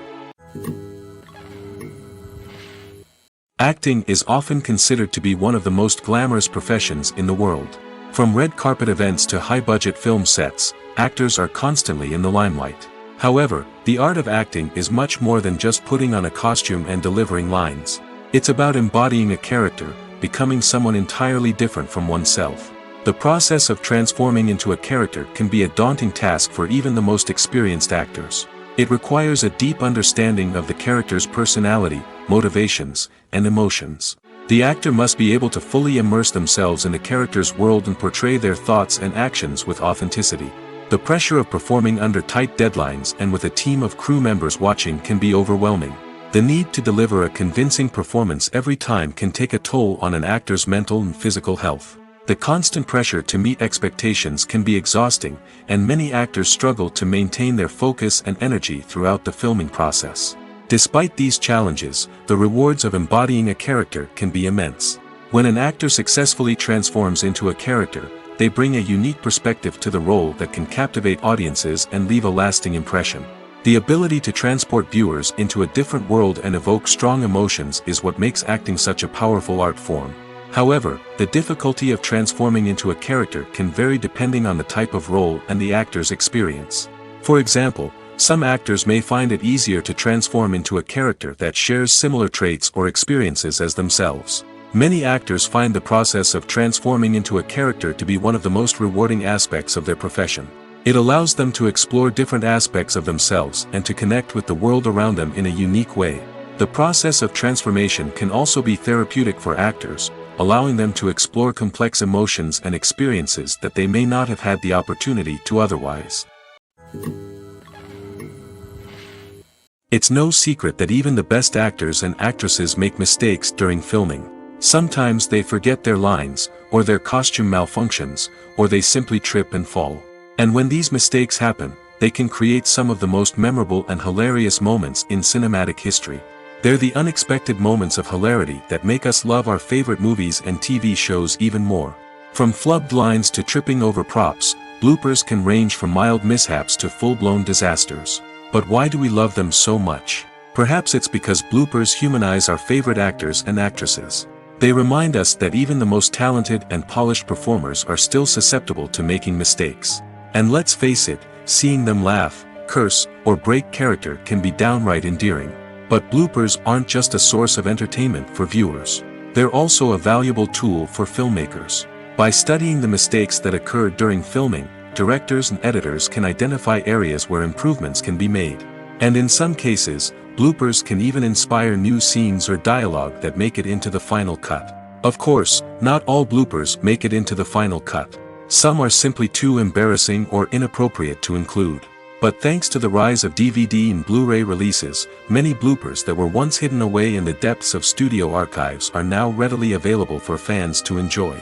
Acting is often considered to be one of the most glamorous professions in the world. From red carpet events to high-budget film sets, actors are constantly in the limelight. However, the art of acting is much more than just putting on a costume and delivering lines. It's about embodying a character, becoming someone entirely different from oneself. The process of transforming into a character can be a daunting task for even the most experienced actors. It requires a deep understanding of the character's personality, motivations, and emotions. The actor must be able to fully immerse themselves in the character's world and portray their thoughts and actions with authenticity. The pressure of performing under tight deadlines and with a team of crew members watching can be overwhelming. The need to deliver a convincing performance every time can take a toll on an actor's mental and physical health. The constant pressure to meet expectations can be exhausting, and many actors struggle to maintain their focus and energy throughout the filming process. Despite these challenges, the rewards of embodying a character can be immense. When an actor successfully transforms into a character, they bring a unique perspective to the role that can captivate audiences and leave a lasting impression. The ability to transport viewers into a different world and evoke strong emotions is what makes acting such a powerful art form. However, the difficulty of transforming into a character can vary depending on the type of role and the actor's experience. For example, some actors may find it easier to transform into a character that shares similar traits or experiences as themselves. Many actors find the process of transforming into a character to be one of the most rewarding aspects of their profession. It allows them to explore different aspects of themselves and to connect with the world around them in a unique way. The process of transformation can also be therapeutic for actors, allowing them to explore complex emotions and experiences that they may not have had the opportunity to otherwise. It's no secret that even the best actors and actresses make mistakes during filming. Sometimes they forget their lines, or their costume malfunctions, or they simply trip and fall. And when these mistakes happen, they can create some of the most memorable and hilarious moments in cinematic history. They're the unexpected moments of hilarity that make us love our favorite movies and TV shows even more. From flubbed lines to tripping over props, bloopers can range from mild mishaps to full-blown disasters. But why do we love them so much? Perhaps it's because bloopers humanize our favorite actors and actresses. They remind us that even the most talented and polished performers are still susceptible to making mistakes. And let's face it, seeing them laugh, curse, or break character can be downright endearing. But bloopers aren't just a source of entertainment for viewers. They're also a valuable tool for filmmakers. By studying the mistakes that occurred during filming, directors and editors can identify areas where improvements can be made. And in some cases, bloopers can even inspire new scenes or dialogue that make it into the final cut. Of course, not all bloopers make it into the final cut. Some are simply too embarrassing or inappropriate to include. But thanks to the rise of DVD and Blu-ray releases, many bloopers that were once hidden away in the depths of studio archives are now readily available for fans to enjoy.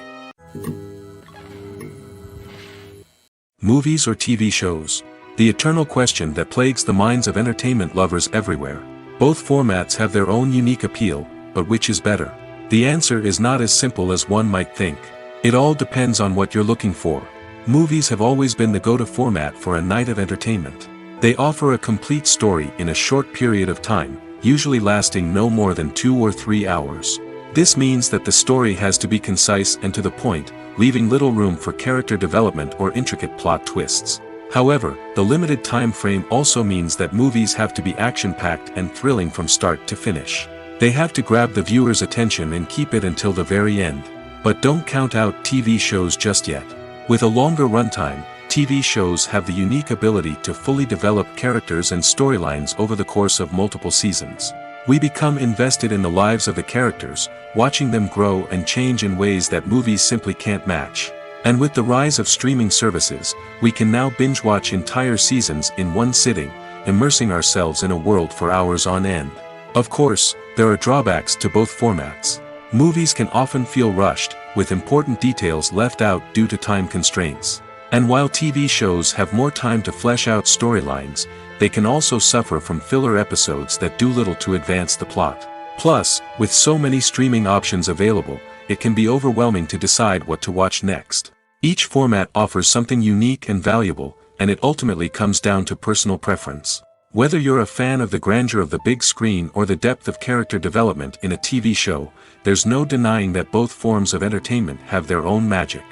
Movies or TV shows? The eternal question that plagues the minds of entertainment lovers everywhere. Both formats have their own unique appeal, but which is better? The answer is not as simple as one might think. It all depends on what you're looking for. Movies have always been the go-to format for a night of entertainment. They offer a complete story in a short period of time, usually lasting no more than 2 or 3 hours. This means that the story has to be concise and to the point, leaving little room for character development or intricate plot twists. However, the limited time frame also means that movies have to be action-packed and thrilling from start to finish. They have to grab the viewer's attention and keep it until the very end. But don't count out TV shows just yet. With a longer runtime, TV shows have the unique ability to fully develop characters and storylines over the course of multiple seasons. We become invested in the lives of the characters, watching them grow and change in ways that movies simply can't match. And with the rise of streaming services, we can now binge-watch entire seasons in one sitting, immersing ourselves in a world for hours on end. Of course, there are drawbacks to both formats. Movies can often feel rushed, with important details left out due to time constraints. And while TV shows have more time to flesh out storylines, they can also suffer from filler episodes that do little to advance the plot. Plus, with so many streaming options available, it can be overwhelming to decide what to watch next. Each format offers something unique and valuable, and it ultimately comes down to personal preference. Whether you're a fan of the grandeur of the big screen or the depth of character development in a TV show, there's no denying that both forms of entertainment have their own magic.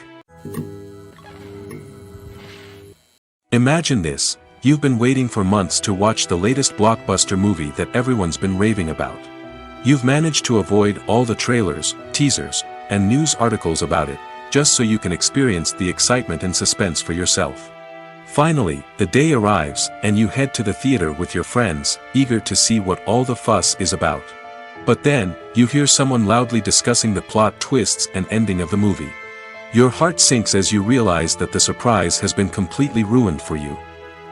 Imagine this: you've been waiting for months to watch the latest blockbuster movie that everyone's been raving about. You've managed to avoid all the trailers, teasers, and news articles about it, just so you can experience the excitement and suspense for yourself. Finally, the day arrives, and you head to the theater with your friends, eager to see what all the fuss is about. But then, you hear someone loudly discussing the plot twists and ending of the movie. Your heart sinks as you realize that the surprise has been completely ruined for you.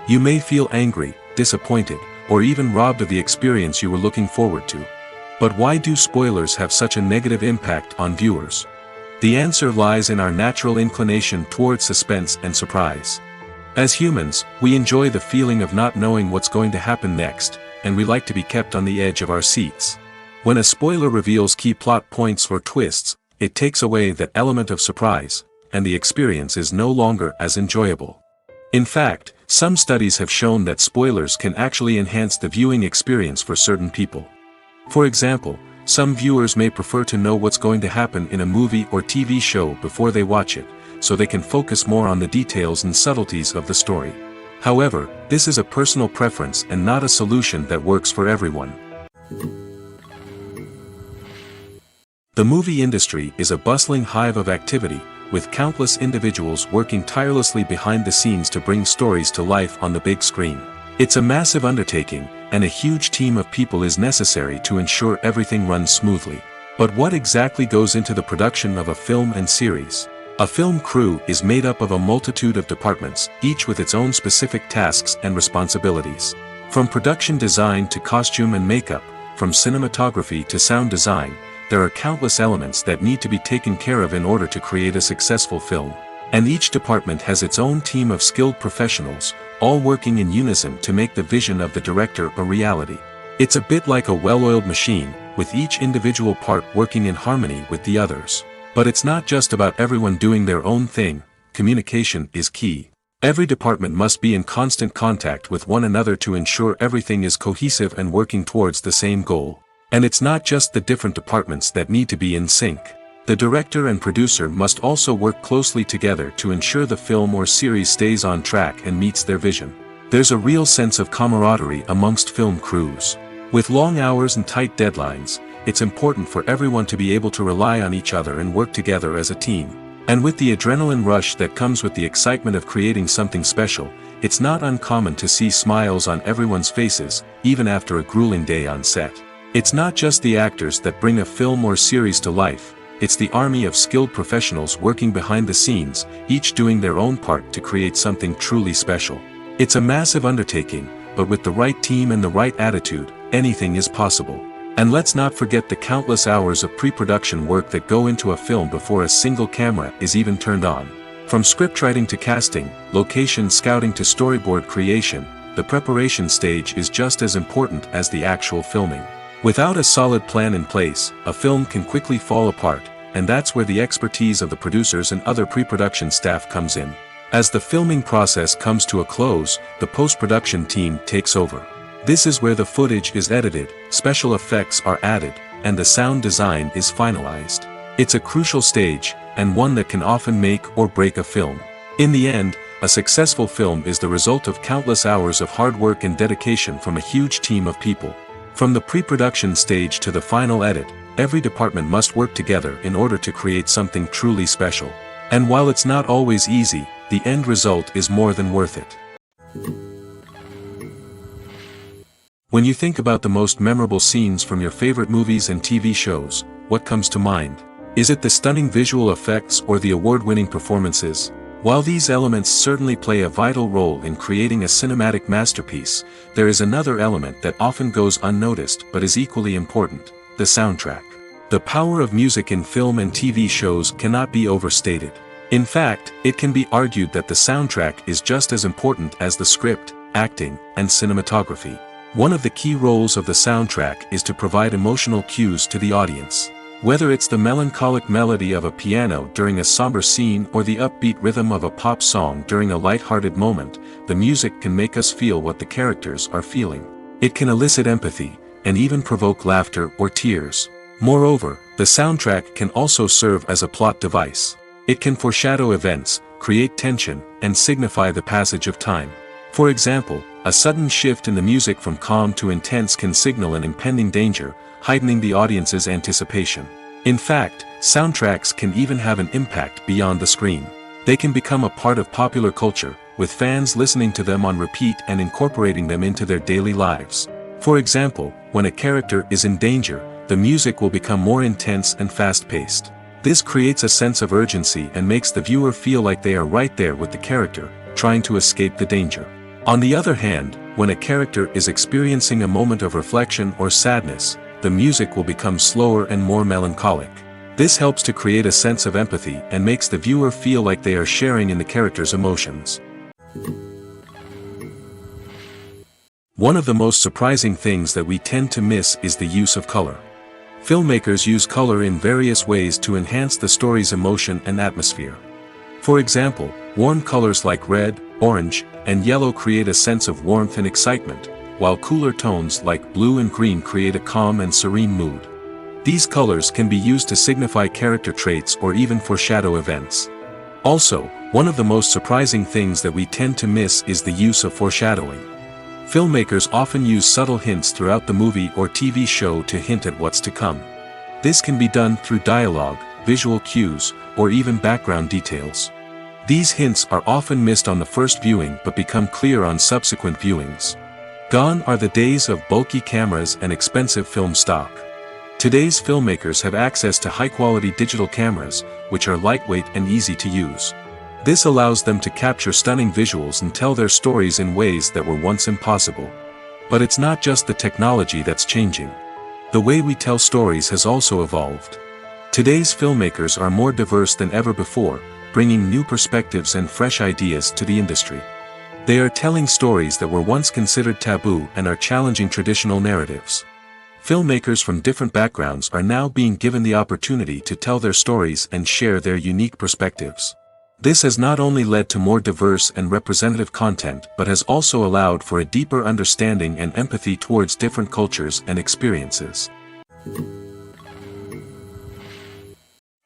You may feel angry, disappointed, or even robbed of the experience you were looking forward to. But why do spoilers have such a negative impact on viewers? The answer lies in our natural inclination towards suspense and surprise. As humans, we enjoy the feeling of not knowing what's going to happen next, and we like to be kept on the edge of our seats. When a spoiler reveals key plot points or twists, it takes away that element of surprise, and the experience is no longer as enjoyable. In fact, some studies have shown that spoilers can actually enhance the viewing experience for certain people. For example, some viewers may prefer to know what's going to happen in a movie or TV show before they watch it, so they can focus more on the details and subtleties of the story. However, this is a personal preference and not a solution that works for everyone. The movie industry is a bustling hive of activity, with countless individuals working tirelessly behind the scenes to bring stories to life on the big screen. It's a massive undertaking, and a huge team of people is necessary to ensure everything runs smoothly. But what exactly goes into the production of a film and series? A film crew is made up of a multitude of departments, each with its own specific tasks and responsibilities. From production design to costume and makeup, from cinematography to sound design, there are countless elements that need to be taken care of in order to create a successful film. And each department has its own team of skilled professionals, all working in unison to make the vision of the director a reality. It's a bit like a well-oiled machine, with each individual part working in harmony with the others. But it's not just about everyone doing their own thing. Communication is key. Every department must be in constant contact with one another to ensure everything is cohesive and working towards the same goal. And it's not just the different departments that need to be in sync. The director and producer must also work closely together to ensure the film or series stays on track and meets their vision. There's a real sense of camaraderie amongst film crews. With long hours and tight deadlines, it's important for everyone to be able to rely on each other and work together as a team. And with the adrenaline rush that comes with the excitement of creating something special, it's not uncommon to see smiles on everyone's faces, even after a grueling day on set. It's not just the actors that bring a film or series to life, it's the army of skilled professionals working behind the scenes, each doing their own part to create something truly special. It's a massive undertaking, but with the right team and the right attitude, anything is possible. And let's not forget the countless hours of pre-production work that go into a film before a single camera is even turned on. From scriptwriting to casting, location scouting to storyboard creation, the preparation stage is just as important as the actual filming. Without a solid plan in place, a film can quickly fall apart, and that's where the expertise of the producers and other pre-production staff comes in. As the filming process comes to a close, the post-production team takes over. This is where the footage is edited, special effects are added, and the sound design is finalized. It's a crucial stage, and one that can often make or break a film. In the end, a successful film is the result of countless hours of hard work and dedication from a huge team of people. From the pre-production stage to the final edit, every department must work together in order to create something truly special. And while it's not always easy, the end result is more than worth it. When you think about the most memorable scenes from your favorite movies and TV shows, what comes to mind? Is it the stunning visual effects or the award-winning performances? While these elements certainly play a vital role in creating a cinematic masterpiece, there is another element that often goes unnoticed but is equally important: the soundtrack. The power of music in film and TV shows cannot be overstated. In fact, it can be argued that the soundtrack is just as important as the script, acting, and cinematography. One of the key roles of the soundtrack is to provide emotional cues to the audience. Whether it's the melancholic melody of a piano during a somber scene or the upbeat rhythm of a pop song during a light-hearted moment, the music can make us feel what the characters are feeling. It can elicit empathy, and even provoke laughter or tears. Moreover, the soundtrack can also serve as a plot device. It can foreshadow events, create tension, and signify the passage of time. For example, a sudden shift in the music from calm to intense can signal an impending danger, heightening the audience's anticipation. In fact, soundtracks can even have an impact beyond the screen. They can become a part of popular culture, with fans listening to them on repeat and incorporating them into their daily lives. For example, when a character is in danger, the music will become more intense and fast-paced. This creates a sense of urgency and makes the viewer feel like they are right there with the character, trying to escape the danger. On the other hand, when a character is experiencing a moment of reflection or sadness, the music will become slower and more melancholic. This helps to create a sense of empathy and makes the viewer feel like they are sharing in the character's emotions. One of the most surprising things that we tend to miss is the use of color. Filmmakers use color in various ways to enhance the story's emotion and atmosphere. For example, warm colors like red, orange, and yellow create a sense of warmth and excitement, while cooler tones like blue and green create a calm and serene mood. These colors can be used to signify character traits or even foreshadow events. Also, one of the most surprising things that we tend to miss is the use of foreshadowing. Filmmakers often use subtle hints throughout the movie or TV show to hint at what's to come. This can be done through dialogue, visual cues, or even background details. These hints are often missed on the first viewing but become clear on subsequent viewings. Gone are the days of bulky cameras and expensive film stock. Today's filmmakers have access to high-quality digital cameras, which are lightweight and easy to use. This allows them to capture stunning visuals and tell their stories in ways that were once impossible. But it's not just the technology that's changing. The way we tell stories has also evolved. Today's filmmakers are more diverse than ever before, bringing new perspectives and fresh ideas to the industry. They are telling stories that were once considered taboo and are challenging traditional narratives. Filmmakers from different backgrounds are now being given the opportunity to tell their stories and share their unique perspectives. This has not only led to more diverse and representative content but has also allowed for a deeper understanding and empathy towards different cultures and experiences.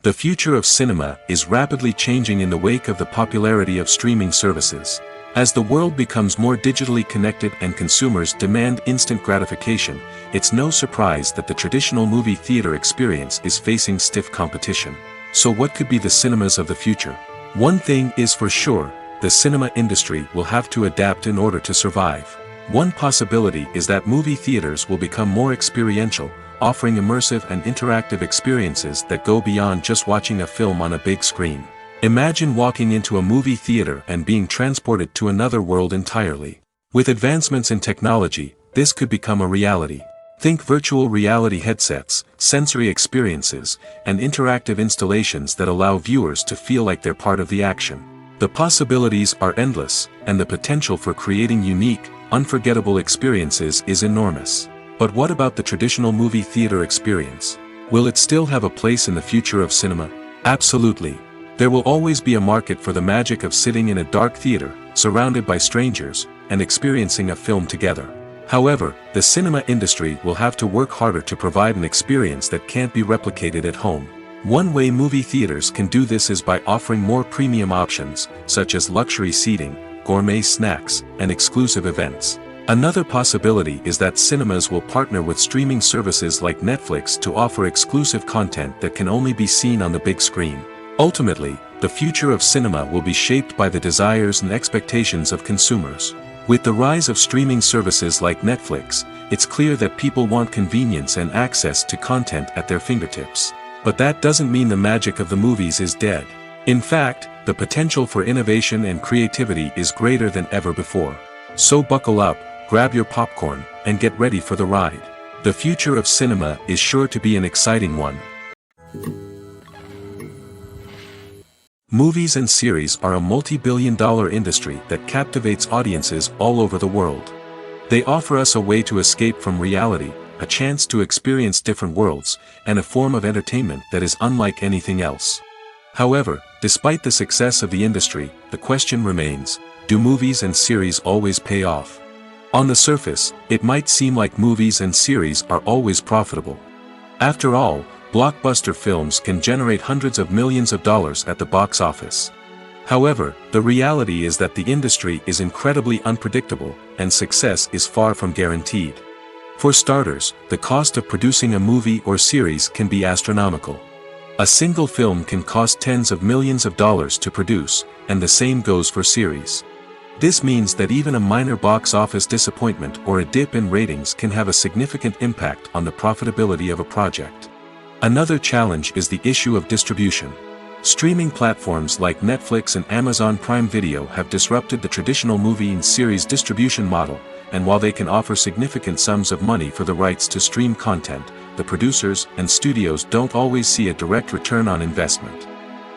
The future of cinema is rapidly changing in the wake of the popularity of streaming services. As the world becomes more digitally connected and consumers demand instant gratification, it's no surprise that the traditional movie theater experience is facing stiff competition. So what could be the cinemas of the future? One thing is for sure, the cinema industry will have to adapt in order to survive. One possibility is that movie theaters will become more experiential, offering immersive and interactive experiences that go beyond just watching a film on a big screen. Imagine walking into a movie theater and being transported to another world entirely. With advancements in technology, this could become a reality. Think virtual reality headsets, sensory experiences, and interactive installations that allow viewers to feel like they're part of the action. The possibilities are endless, and the potential for creating unique, unforgettable experiences is enormous. But what about the traditional movie theater experience? Will it still have a place in the future of cinema? Absolutely. There will always be a market for the magic of sitting in a dark theater, surrounded by strangers, and experiencing a film together. However, the cinema industry will have to work harder to provide an experience that can't be replicated at home. One way movie theaters can do this is by offering more premium options, such as luxury seating, gourmet snacks, and exclusive events. Another possibility is that cinemas will partner with streaming services like Netflix to offer exclusive content that can only be seen on the big screen. Ultimately, the future of cinema will be shaped by the desires and expectations of consumers. With the rise of streaming services like Netflix, it's clear that people want convenience and access to content at their fingertips. But that doesn't mean the magic of the movies is dead. In fact, the potential for innovation and creativity is greater than ever before. So buckle up, grab your popcorn, and get ready for the ride. The future of cinema is sure to be an exciting one. Movies and series are a multi-billion-dollar industry that captivates audiences all over the world. They offer us a way to escape from reality, a chance to experience different worlds, and a form of entertainment that is unlike anything else. However, despite the success of the industry, the question remains, do movies and series always pay off? On the surface, it might seem like movies and series are always profitable. After all, blockbuster films can generate hundreds of millions of dollars at the box office. However, the reality is that the industry is incredibly unpredictable, and success is far from guaranteed. For starters, the cost of producing a movie or series can be astronomical. A single film can cost tens of millions of dollars to produce, and the same goes for series. This means that even a minor box office disappointment or a dip in ratings can have a significant impact on the profitability of a project. Another challenge is the issue of distribution. Streaming platforms like Netflix and Amazon Prime Video have disrupted the traditional movie and series distribution model, and while they can offer significant sums of money for the rights to stream content, the producers and studios don't always see a direct return on investment.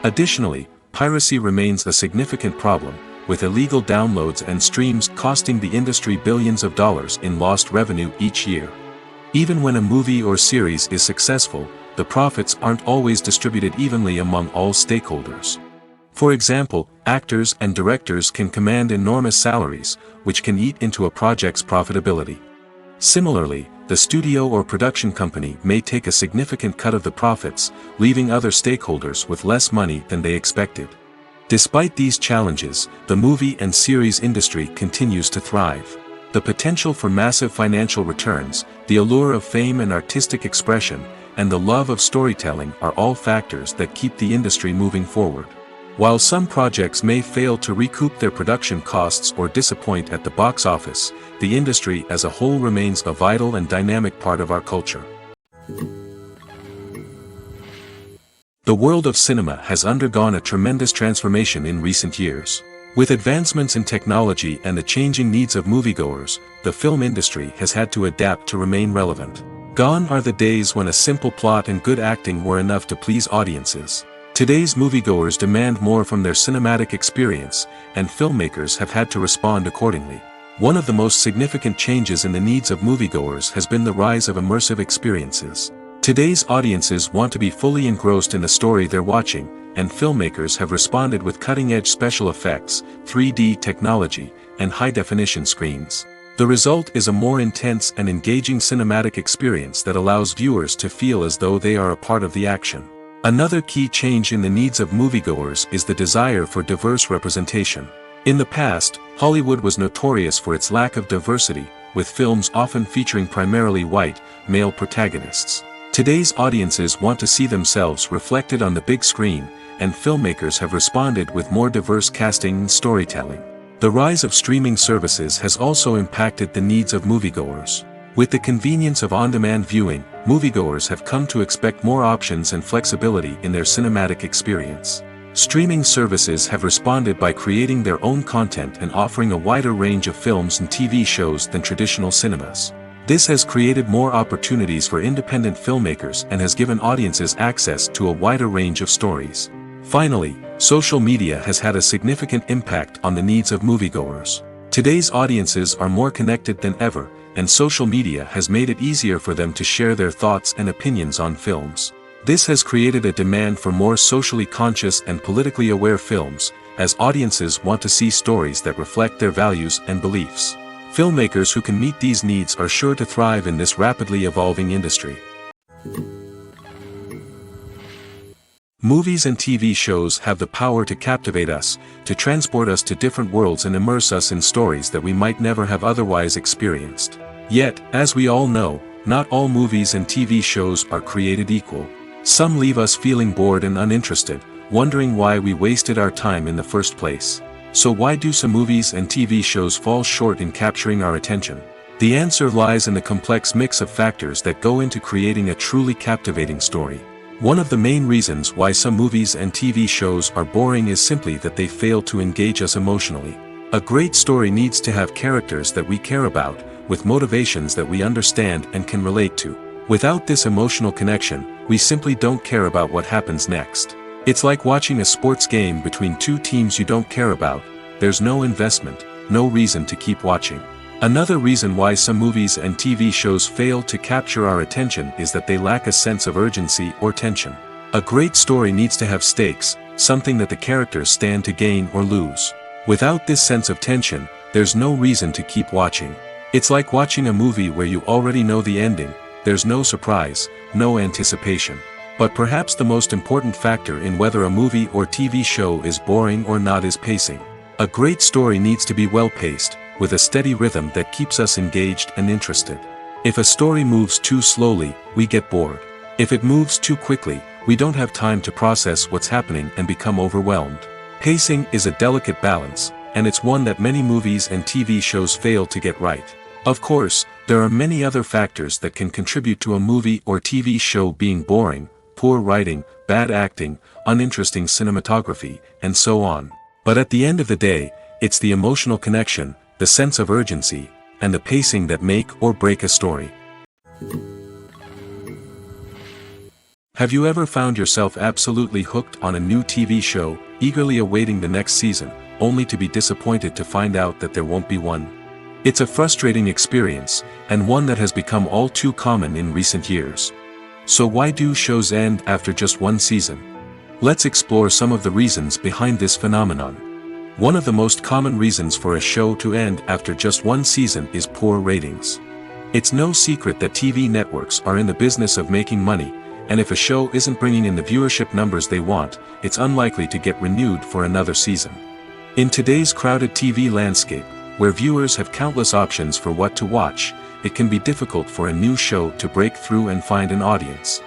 Additionally, piracy remains a significant problem, with illegal downloads and streams costing the industry billions of dollars in lost revenue each year. Even when a movie or series is successful, the profits aren't always distributed evenly among all stakeholders. For example, actors and directors can command enormous salaries, which can eat into a project's profitability. Similarly, the studio or production company may take a significant cut of the profits, leaving other stakeholders with less money than they expected. Despite these challenges, the movie and series industry continues to thrive. The potential for massive financial returns, the allure of fame and artistic expression, and the love of storytelling are all factors that keep the industry moving forward. While some projects may fail to recoup their production costs or disappoint at the box office, the industry as a whole remains a vital and dynamic part of our culture. The world of cinema has undergone a tremendous transformation in recent years. With advancements in technology and the changing needs of moviegoers, the film industry has had to adapt to remain relevant. Gone are the days when a simple plot and good acting were enough to please audiences. Today's moviegoers demand more from their cinematic experience, and filmmakers have had to respond accordingly. One of the most significant changes in the needs of moviegoers has been the rise of immersive experiences. Today's audiences want to be fully engrossed in the story they're watching, and filmmakers have responded with cutting-edge special effects, 3D technology, and high-definition screens. The result is a more intense and engaging cinematic experience that allows viewers to feel as though they are a part of the action. Another key change in the needs of moviegoers is the desire for diverse representation. In the past, Hollywood was notorious for its lack of diversity, with films often featuring primarily white, male protagonists. Today's audiences want to see themselves reflected on the big screen, and filmmakers have responded with more diverse casting and storytelling. The rise of streaming services has also impacted the needs of moviegoers. With the convenience of on-demand viewing, moviegoers have come to expect more options and flexibility in their cinematic experience. Streaming services have responded by creating their own content and offering a wider range of films and TV shows than traditional cinemas. This has created more opportunities for independent filmmakers and has given audiences access to a wider range of stories. Finally, social media has had a significant impact on the needs of moviegoers. Today's audiences are more connected than ever, and social media has made it easier for them to share their thoughts and opinions on films. This has created a demand for more socially conscious and politically aware films, as audiences want to see stories that reflect their values and beliefs. Filmmakers who can meet these needs are sure to thrive in this rapidly evolving industry. Movies and TV shows have the power to captivate us, to transport us to different worlds and immerse us in stories that we might never have otherwise experienced. Yet, as we all know, not all movies and TV shows are created equal. Some leave us feeling bored and uninterested, wondering why we wasted our time in the first place. So why do some movies and TV shows fall short in capturing our attention? The answer lies in the complex mix of factors that go into creating a truly captivating story. One of the main reasons why some movies and TV shows are boring is simply that they fail to engage us emotionally. A great story needs to have characters that we care about, with motivations that we understand and can relate to. Without this emotional connection, we simply don't care about what happens next. It's like watching a sports game between two teams you don't care about. There's no investment, no reason to keep watching. Another reason why some movies and TV shows fail to capture our attention is that they lack a sense of urgency or tension. A great story needs to have stakes, something that the characters stand to gain or lose. Without this sense of tension, there's no reason to keep watching. It's like watching a movie where you already know the ending. There's no surprise, no anticipation. But perhaps the most important factor in whether a movie or TV show is boring or not is pacing. A great story needs to be well-paced, with a steady rhythm that keeps us engaged and interested. If a story moves too slowly, we get bored. If it moves too quickly, we don't have time to process what's happening and become overwhelmed. Pacing is a delicate balance, and it's one that many movies and TV shows fail to get right. Of course, there are many other factors that can contribute to a movie or TV show being boring: poor writing, bad acting, uninteresting cinematography, and so on. But at the end of the day, it's the emotional connection, the sense of urgency, and the pacing that make or break a story. Have you ever found yourself absolutely hooked on a new TV show, eagerly awaiting the next season, only to be disappointed to find out that there won't be one? It's a frustrating experience, and one that has become all too common in recent years. So why do shows end after just one season? Let's explore some of the reasons behind this phenomenon. One of the most common reasons for a show to end after just one season is poor ratings. It's no secret that TV networks are in the business of making money, and if a show isn't bringing in the viewership numbers they want, it's unlikely to get renewed for another season. In today's crowded TV landscape, where viewers have countless options for what to watch, it can be difficult for a new show to break through and find an audience.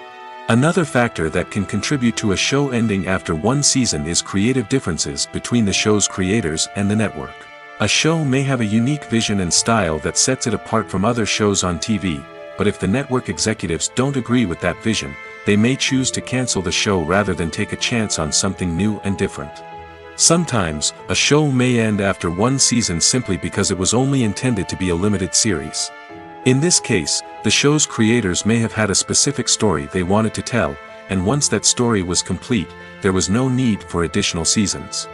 Another factor that can contribute to a show ending after one season is creative differences between the show's creators and the network. A show may have a unique vision and style that sets it apart from other shows on TV, but if the network executives don't agree with that vision, they may choose to cancel the show rather than take a chance on something new and different. Sometimes, a show may end after one season simply because it was only intended to be a limited series. In this case, the show's creators may have had a specific story they wanted to tell, and once that story was complete, there was no need for additional seasons.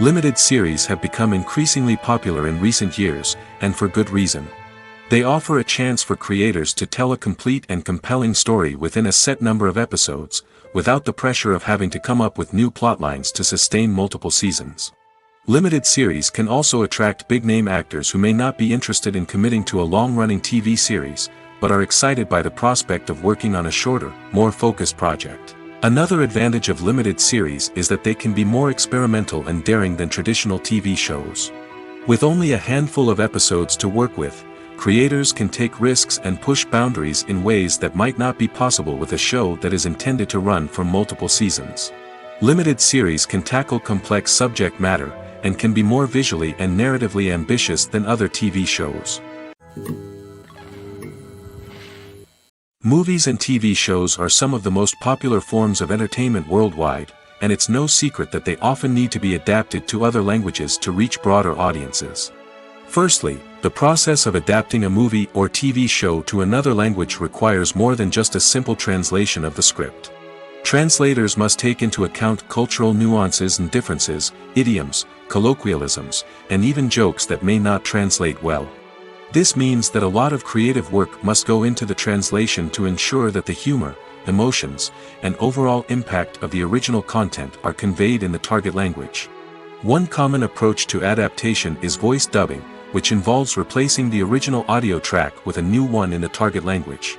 Limited series have become increasingly popular in recent years, and for good reason. They offer a chance for creators to tell a complete and compelling story within a set number of episodes, without the pressure of having to come up with new plotlines to sustain multiple seasons. Limited series can also attract big-name actors who may not be interested in committing to a long-running TV series, but are excited by the prospect of working on a shorter, more focused project. Another advantage of limited series is that they can be more experimental and daring than traditional TV shows. With only a handful of episodes to work with, creators can take risks and push boundaries in ways that might not be possible with a show that is intended to run for multiple seasons. Limited series can tackle complex subject matter, and can be more visually and narratively ambitious than other TV shows. Movies and TV shows are some of the most popular forms of entertainment worldwide, and it's no secret that they often need to be adapted to other languages to reach broader audiences. Firstly, the process of adapting a movie or TV show to another language requires more than just a simple translation of the script. Translators must take into account cultural nuances and differences, idioms, colloquialisms, and even jokes that may not translate well. This means that a lot of creative work must go into the translation to ensure that the humor, emotions, and overall impact of the original content are conveyed in the target language. One common approach to adaptation is voice dubbing, which involves replacing the original audio track with a new one in the target language.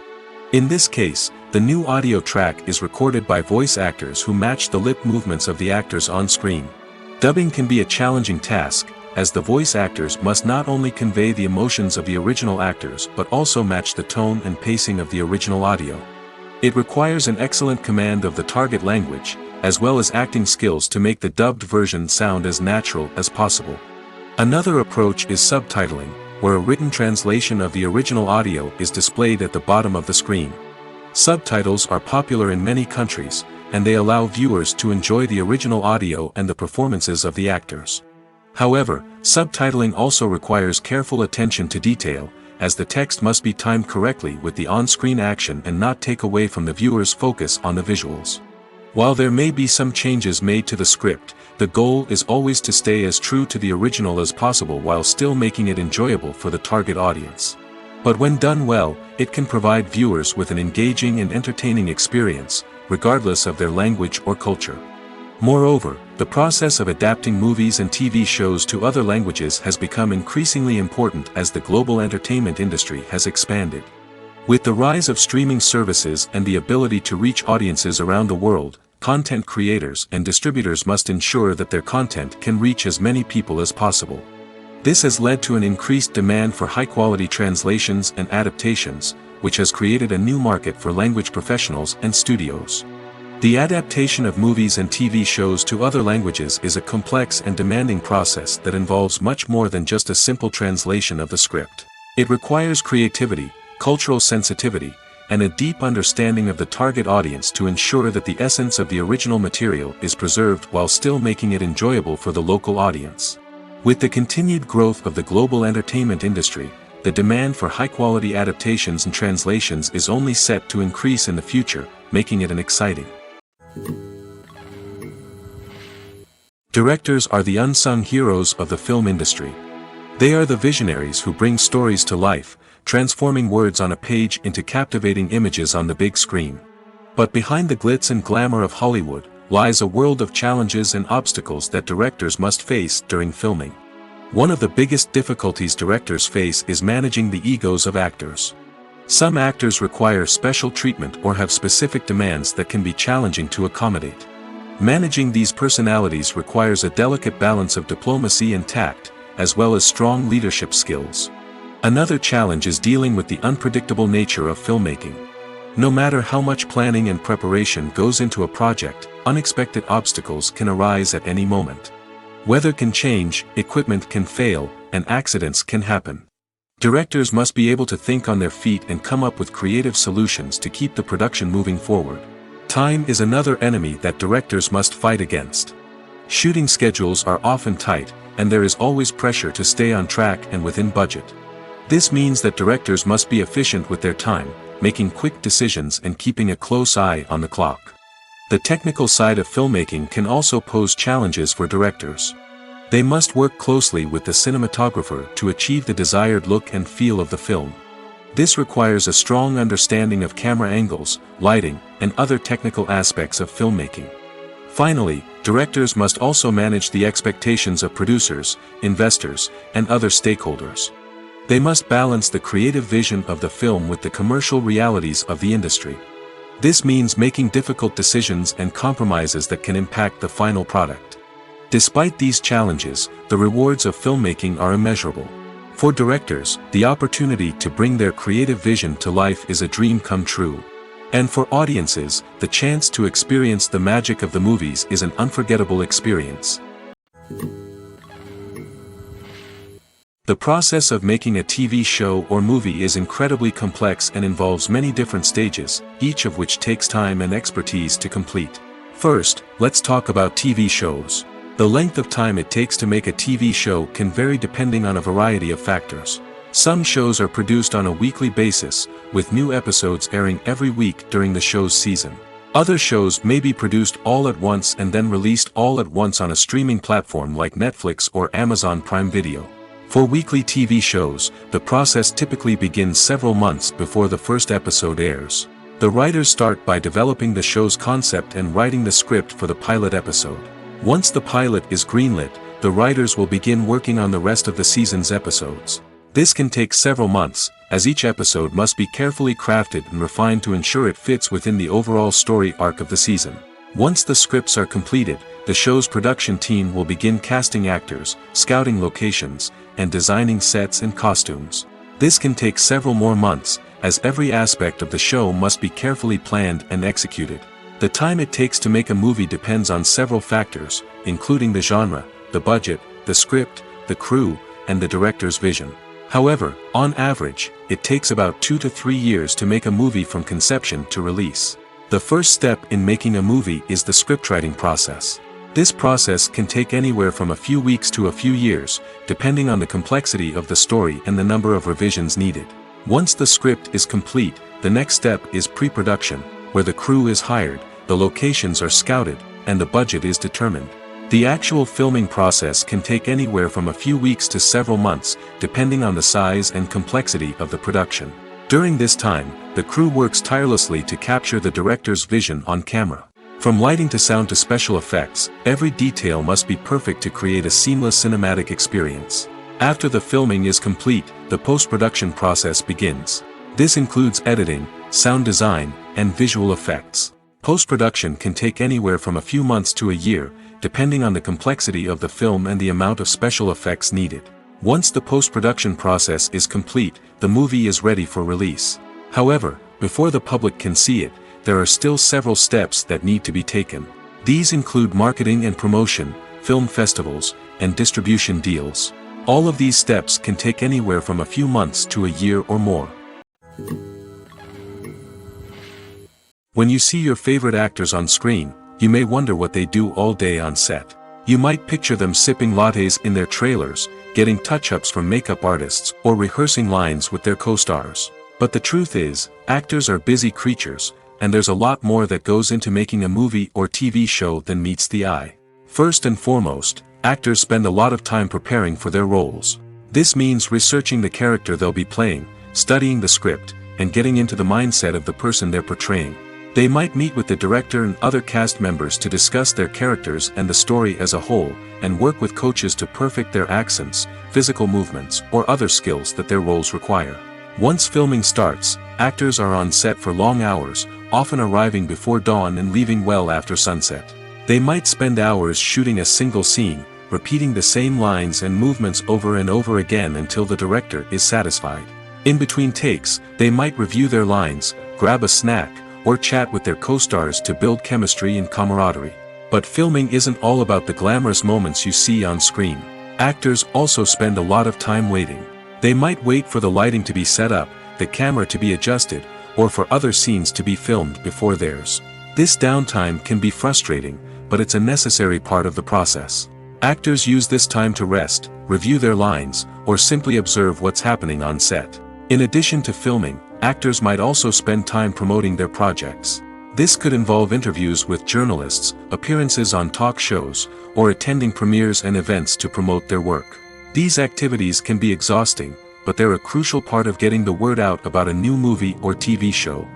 In this case, the new audio track is recorded by voice actors who match the lip movements of the actors on screen. Dubbing can be a challenging task, as the voice actors must not only convey the emotions of the original actors but also match the tone and pacing of the original audio. It requires an excellent command of the target language, as well as acting skills to make the dubbed version sound as natural as possible. Another approach is subtitling, where a written translation of the original audio is displayed at the bottom of the screen. Subtitles are popular in many countries, and they allow viewers to enjoy the original audio and the performances of the actors. However, subtitling also requires careful attention to detail, as the text must be timed correctly with the on-screen action and not take away from the viewer's focus on the visuals. While there may be some changes made to the script, the goal is always to stay as true to the original as possible while still making it enjoyable for the target audience. But when done well, it can provide viewers with an engaging and entertaining experience, regardless of their language or culture. Moreover, the process of adapting movies and TV shows to other languages has become increasingly important as the global entertainment industry has expanded. With the rise of streaming services and the ability to reach audiences around the world, content creators and distributors must ensure that their content can reach as many people as possible. This has led to an increased demand for high-quality translations and adaptations, which has created a new market for language professionals and studios. The adaptation of movies and TV shows to other languages is a complex and demanding process that involves much more than just a simple translation of the script. It requires creativity, cultural sensitivity, and a deep understanding of the target audience to ensure that the essence of the original material is preserved while still making it enjoyable for the local audience. With the continued growth of the global entertainment industry, the demand for high-quality adaptations and translations is only set to increase in the future, making it an exciting. Directors are the unsung heroes of the film industry. They are the visionaries who bring stories to life, transforming words on a page into captivating images on the big screen. But behind the glitz and glamour of Hollywood, lies a world of challenges and obstacles that directors must face during filming. One of the biggest difficulties directors face is managing the egos of actors. Some actors require special treatment or have specific demands that can be challenging to accommodate. Managing these personalities requires a delicate balance of diplomacy and tact, as well as strong leadership skills. Another challenge is dealing with the unpredictable nature of filmmaking. No matter how much planning and preparation goes into a project, unexpected obstacles can arise at any moment. Weather can change, equipment can fail, and accidents can happen. Directors must be able to think on their feet and come up with creative solutions to keep the production moving forward. Time is another enemy that directors must fight against. Shooting schedules are often tight, and there is always pressure to stay on track and within budget. This means that directors must be efficient with their time, making quick decisions and keeping a close eye on the clock. The technical side of filmmaking can also pose challenges for directors. They must work closely with the cinematographer to achieve the desired look and feel of the film. This requires a strong understanding of camera angles, lighting, and other technical aspects of filmmaking. Finally, directors must also manage the expectations of producers, investors, and other stakeholders. They must balance the creative vision of the film with the commercial realities of the industry. This means making difficult decisions and compromises that can impact the final product. Despite these challenges, the rewards of filmmaking are immeasurable. For directors, the opportunity to bring their creative vision to life is a dream come true. And for audiences, the chance to experience the magic of the movies is an unforgettable experience. The process of making a TV show or movie is incredibly complex and involves many different stages, each of which takes time and expertise to complete. First, let's talk about TV shows. The length of time it takes to make a TV show can vary depending on a variety of factors. Some shows are produced on a weekly basis, with new episodes airing every week during the show's season. Other shows may be produced all at once and then released all at once on a streaming platform like Netflix or Amazon Prime Video. For weekly TV shows, the process typically begins several months before the first episode airs. The writers start by developing the show's concept and writing the script for the pilot episode. Once the pilot is greenlit, the writers will begin working on the rest of the season's episodes. This can take several months, as each episode must be carefully crafted and refined to ensure it fits within the overall story arc of the season. Once the scripts are completed, the show's production team will begin casting actors, scouting locations, and designing sets and costumes. This can take several more months, as every aspect of the show must be carefully planned and executed. The time it takes to make a movie depends on several factors, including the genre, the budget, the script, the crew, and the director's vision. However, on average, it takes about 2 to 3 years to make a movie from conception to release. The first step in making a movie is the scriptwriting process. This process can take anywhere from a few weeks to a few years, depending on the complexity of the story and the number of revisions needed. Once the script is complete, the next step is pre-production, where the crew is hired, the locations are scouted, and the budget is determined. The actual filming process can take anywhere from a few weeks to several months, depending on the size and complexity of the production. During this time, the crew works tirelessly to capture the director's vision on camera. From lighting to sound to special effects, every detail must be perfect to create a seamless cinematic experience. After the filming is complete, the post-production process begins. This includes editing, sound design, and visual effects. Post-production can take anywhere from a few months to a year, depending on the complexity of the film and the amount of special effects needed. Once the post-production process is complete, the movie is ready for release. However, before the public can see it, there are still several steps that need to be taken. These include marketing and promotion, film festivals, and distribution deals. All of these steps can take anywhere from a few months to a year or more. When you see your favorite actors on screen, you may wonder what they do all day on set. You might picture them sipping lattes in their trailers, getting touch-ups from makeup artists, or rehearsing lines with their co-stars. But the truth is, actors are busy creatures, and there's a lot more that goes into making a movie or TV show than meets the eye. First and foremost, actors spend a lot of time preparing for their roles. This means researching the character they'll be playing, studying the script, and getting into the mindset of the person they're portraying. They might meet with the director and other cast members to discuss their characters and the story as a whole, and work with coaches to perfect their accents, physical movements, or other skills that their roles require. Once filming starts, actors are on set for long hours, often arriving before dawn and leaving well after sunset. They might spend hours shooting a single scene, repeating the same lines and movements over and over again until the director is satisfied. In between takes, they might review their lines, grab a snack, or chat with their co-stars to build chemistry and camaraderie. But filming isn't all about the glamorous moments you see on screen. Actors also spend a lot of time waiting. They might wait for the lighting to be set up, the camera to be adjusted, or for other scenes to be filmed before theirs. This downtime can be frustrating, but it's a necessary part of the process. Actors use this time to rest, review their lines, or simply observe what's happening on set. In addition to filming, actors might also spend time promoting their projects. This could involve interviews with journalists, appearances on talk shows, or attending premieres and events to promote their work. These activities can be exhausting, but they're a crucial part of getting the word out about a new movie or TV show.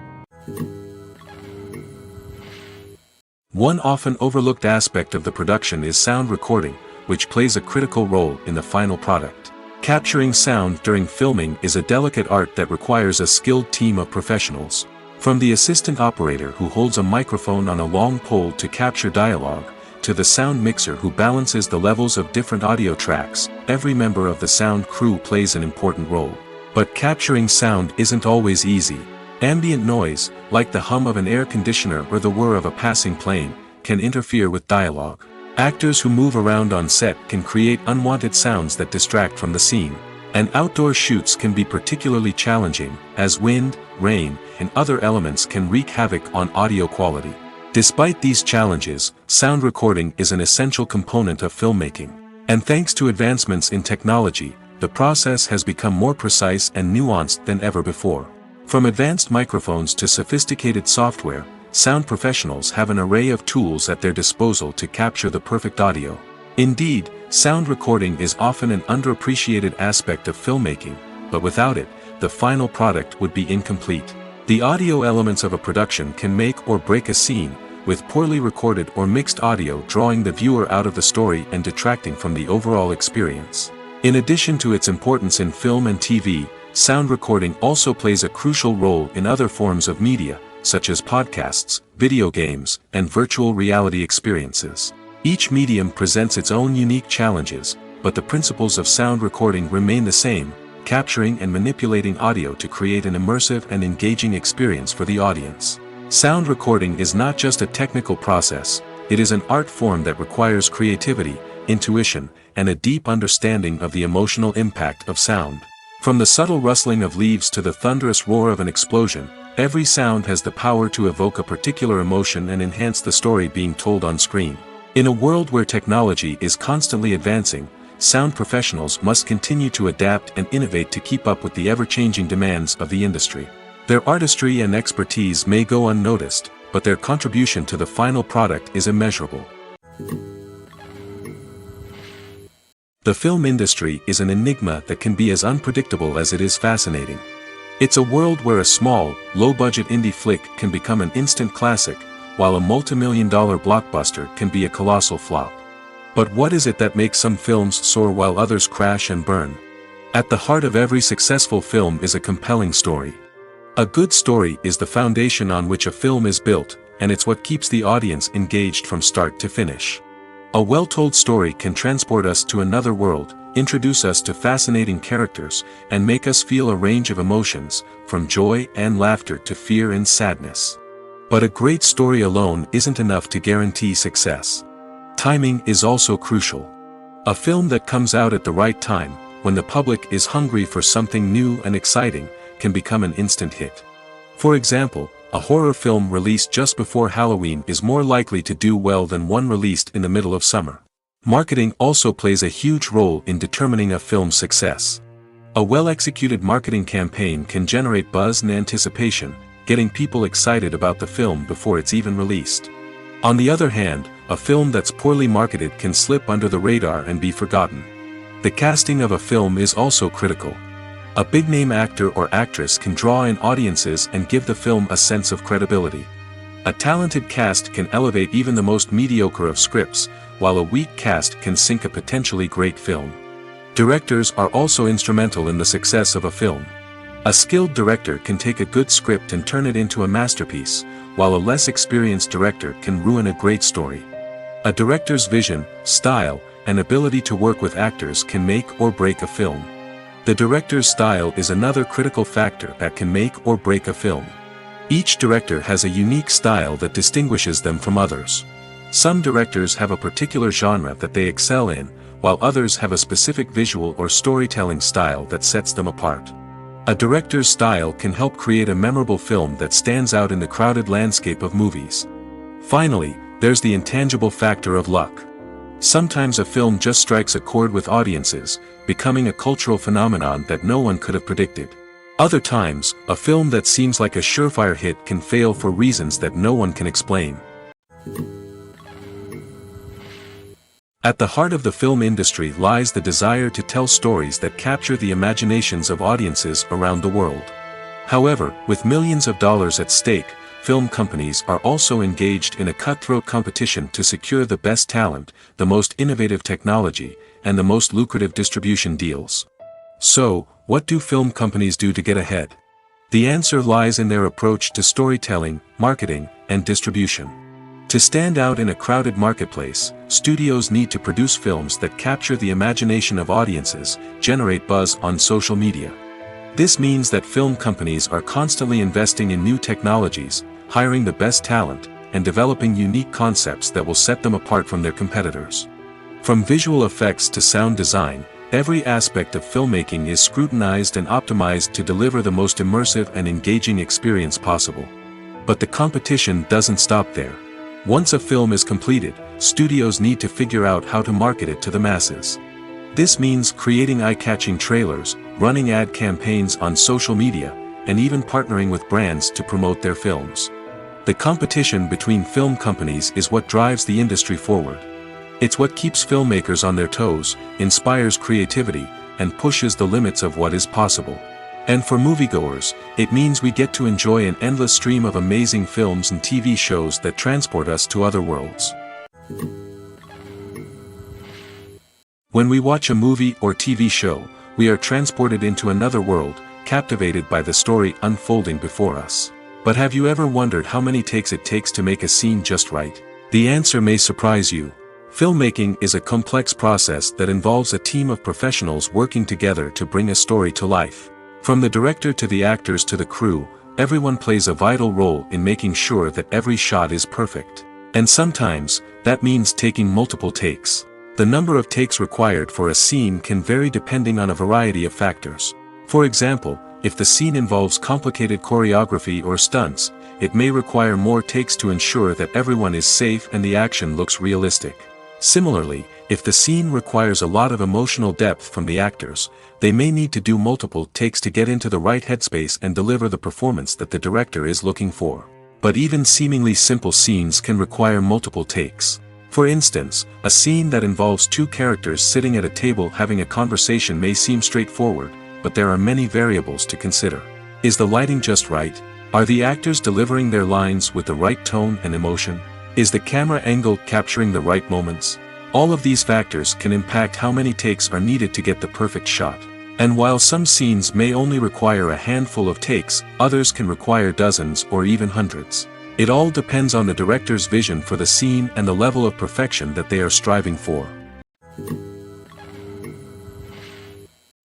One often overlooked aspect of the production is sound recording, which plays a critical role in the final product. Capturing sound during filming is a delicate art that requires a skilled team of professionals. From the assistant operator who holds a microphone on a long pole to capture dialogue, to the sound mixer who balances the levels of different audio tracks, every member of the sound crew plays an important role. But capturing sound isn't always easy. Ambient noise, like the hum of an air conditioner or the whir of a passing plane, can interfere with dialogue. Actors who move around on set can create unwanted sounds that distract from the scene. And outdoor shoots can be particularly challenging, as wind, rain, and other elements can wreak havoc on audio quality. Despite these challenges, sound recording is an essential component of filmmaking. And thanks to advancements in technology, the process has become more precise and nuanced than ever before. From advanced microphones to sophisticated software, sound professionals have an array of tools at their disposal to capture the perfect audio. Indeed, sound recording is often an underappreciated aspect of filmmaking, but without it, the final product would be incomplete. The audio elements of a production can make or break a scene, with poorly recorded or mixed audio drawing the viewer out of the story and detracting from the overall experience. In addition to its importance in film and TV, sound recording also plays a crucial role in other forms of media, such as podcasts, video games, and virtual reality experiences. Each medium presents its own unique challenges, but the principles of sound recording remain the same, capturing and manipulating audio to create an immersive and engaging experience for the audience. Sound recording is not just a technical process, it is an art form that requires creativity, intuition, and a deep understanding of the emotional impact of sound. From the subtle rustling of leaves to the thunderous roar of an explosion, every sound has the power to evoke a particular emotion and enhance the story being told on screen. In a world where technology is constantly advancing, sound professionals must continue to adapt and innovate to keep up with the ever-changing demands of the industry. Their artistry and expertise may go unnoticed, but their contribution to the final product is immeasurable. The film industry is an enigma that can be as unpredictable as it is fascinating. It's a world where a small, low-budget indie flick can become an instant classic, while a multi-million-dollar blockbuster can be a colossal flop. But what is it that makes some films soar while others crash and burn? At the heart of every successful film is a compelling story. A good story is the foundation on which a film is built, and it's what keeps the audience engaged from start to finish. A well-told story can transport us to another world, introduce us to fascinating characters, and make us feel a range of emotions, from joy and laughter to fear and sadness. But a great story alone isn't enough to guarantee success. Timing is also crucial. A film that comes out at the right time, when the public is hungry for something new and exciting, can become an instant hit. For example, a horror film released just before Halloween is more likely to do well than one released in the middle of summer. Marketing also plays a huge role in determining a film's success. A well-executed marketing campaign can generate buzz and anticipation, getting people excited about the film before it's even released. On the other hand, a film that's poorly marketed can slip under the radar and be forgotten. The casting of a film is also critical. A big-name actor or actress can draw in audiences and give the film a sense of credibility. A talented cast can elevate even the most mediocre of scripts, while a weak cast can sink a potentially great film. Directors are also instrumental in the success of a film. A skilled director can take a good script and turn it into a masterpiece, while a less experienced director can ruin a great story. A director's vision, style, and ability to work with actors can make or break a film. The director's style is another critical factor that can make or break a film. Each director has a unique style that distinguishes them from others. Some directors have a particular genre that they excel in, while others have a specific visual or storytelling style that sets them apart. A director's style can help create a memorable film that stands out in the crowded landscape of movies. Finally, there's the intangible factor of luck. Sometimes a film just strikes a chord with audiences, becoming a cultural phenomenon that no one could have predicted. Other times, a film that seems like a surefire hit can fail for reasons that no one can explain. At the heart of the film industry lies the desire to tell stories that capture the imaginations of audiences around the world. However, with millions of dollars at stake, film companies are also engaged in a cutthroat competition to secure the best talent, the most innovative technology, and the most lucrative distribution deals. So, what do film companies do to get ahead? The answer lies in their approach to storytelling, marketing, and distribution. To stand out in a crowded marketplace, studios need to produce films that capture the imagination of audiences, generate buzz on social media. This means that film companies are constantly investing in new technologies, hiring the best talent, and developing unique concepts that will set them apart from their competitors. From visual effects to sound design, every aspect of filmmaking is scrutinized and optimized to deliver the most immersive and engaging experience possible. But the competition doesn't stop there. Once a film is completed, studios need to figure out how to market it to the masses. This means creating eye-catching trailers, running ad campaigns on social media, and even partnering with brands to promote their films. The competition between film companies is what drives the industry forward. It's what keeps filmmakers on their toes, inspires creativity, and pushes the limits of what is possible. And for moviegoers, it means we get to enjoy an endless stream of amazing films and TV shows that transport us to other worlds. When we watch a movie or TV show, we are transported into another world, captivated by the story unfolding before us. But have you ever wondered how many takes it takes to make a scene just right? The answer may surprise you. Filmmaking is a complex process that involves a team of professionals working together to bring a story to life. From the director to the actors to the crew, everyone plays a vital role in making sure that every shot is perfect. And sometimes, that means taking multiple takes. The number of takes required for a scene can vary depending on a variety of factors. For example, if the scene involves complicated choreography or stunts, it may require more takes to ensure that everyone is safe and the action looks realistic. Similarly, if the scene requires a lot of emotional depth from the actors, they may need to do multiple takes to get into the right headspace and deliver the performance that the director is looking for. But even seemingly simple scenes can require multiple takes. For instance, a scene that involves two characters sitting at a table having a conversation may seem straightforward, but there are many variables to consider. Is the lighting just right? Are the actors delivering their lines with the right tone and emotion? Is the camera angle capturing the right moments? All of these factors can impact how many takes are needed to get the perfect shot. And while some scenes may only require a handful of takes, others can require dozens or even hundreds. It all depends on the director's vision for the scene and the level of perfection that they are striving for.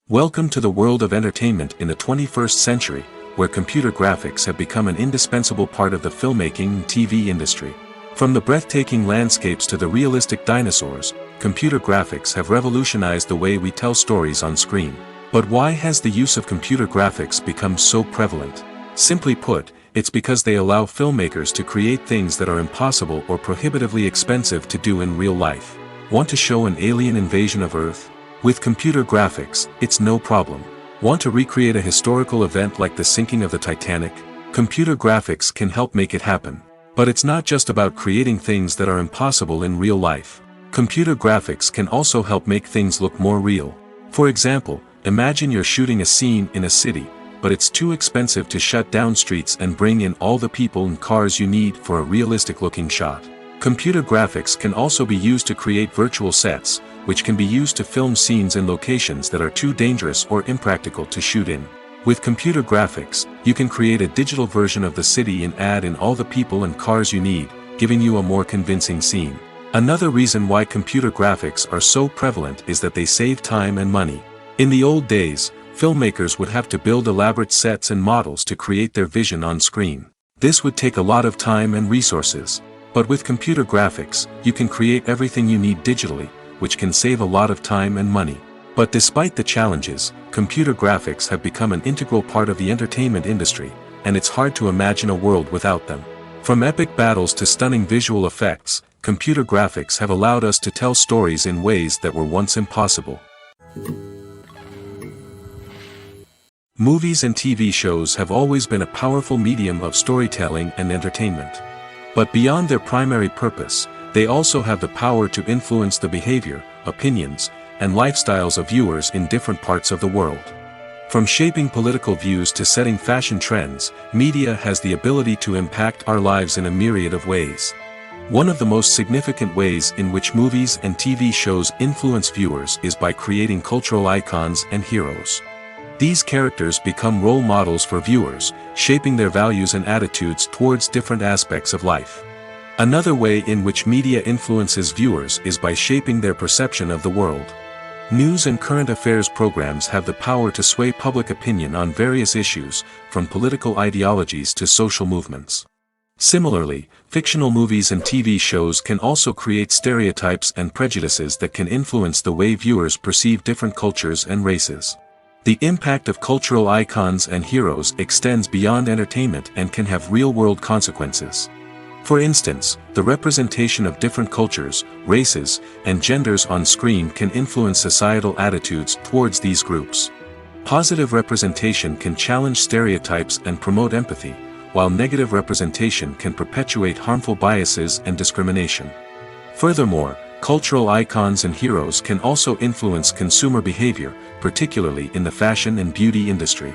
Welcome to the world of entertainment in the 21st century, where computer graphics have become an indispensable part of the filmmaking and TV industry. From the breathtaking landscapes to the realistic dinosaurs, computer graphics have revolutionized the way we tell stories on screen. But why has the use of computer graphics become so prevalent? Simply put, it's because they allow filmmakers to create things that are impossible or prohibitively expensive to do in real life. Want to show an alien invasion of Earth? With computer graphics, it's no problem. Want to recreate a historical event like the sinking of the Titanic? Computer graphics can help make it happen. But it's not just about creating things that are impossible in real life. Computer graphics can also help make things look more real. For example, imagine you're shooting a scene in a city, but it's too expensive to shut down streets and bring in all the people and cars you need for a realistic-looking shot. Computer graphics can also be used to create virtual sets, which can be used to film scenes in locations that are too dangerous or impractical to shoot in. With computer graphics, you can create a digital version of the city and add in all the people and cars you need, giving you a more convincing scene. Another reason why computer graphics are so prevalent is that they save time and money. In the old days, filmmakers would have to build elaborate sets and models to create their vision on screen. This would take a lot of time and resources. But with computer graphics, you can create everything you need digitally, which can save a lot of time and money. But despite the challenges, computer graphics have become an integral part of the entertainment industry, and it's hard to imagine a world without them. From epic battles to stunning visual effects, computer graphics have allowed us to tell stories in ways that were once impossible. Movies and TV shows have always been a powerful medium of storytelling and entertainment. But beyond their primary purpose, they also have the power to influence the behavior, opinions, and lifestyles of viewers in different parts of the world. From shaping political views to setting fashion trends, media has the ability to impact our lives in a myriad of ways. One of the most significant ways in which movies and TV shows influence viewers is by creating cultural icons and heroes. These characters become role models for viewers, shaping their values and attitudes towards different aspects of life. Another way in which media influences viewers is by shaping their perception of the world. News and current affairs programs have the power to sway public opinion on various issues, from political ideologies to social movements. Similarly, fictional movies and TV shows can also create stereotypes and prejudices that can influence the way viewers perceive different cultures and races. The impact of cultural icons and heroes extends beyond entertainment and can have real-world consequences. For instance, the representation of different cultures, races, and genders on screen can influence societal attitudes towards these groups. Positive representation can challenge stereotypes and promote empathy, while negative representation can perpetuate harmful biases and discrimination. Furthermore, cultural icons and heroes can also influence consumer behavior, particularly in the fashion and beauty industry.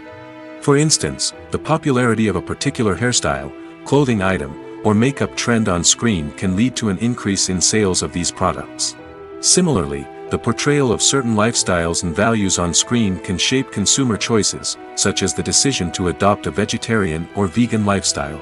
For instance, the popularity of a particular hairstyle, clothing item, or makeup trend on screen can lead to an increase in sales of these products. Similarly, the portrayal of certain lifestyles and values on screen can shape consumer choices, such as the decision to adopt a vegetarian or vegan lifestyle.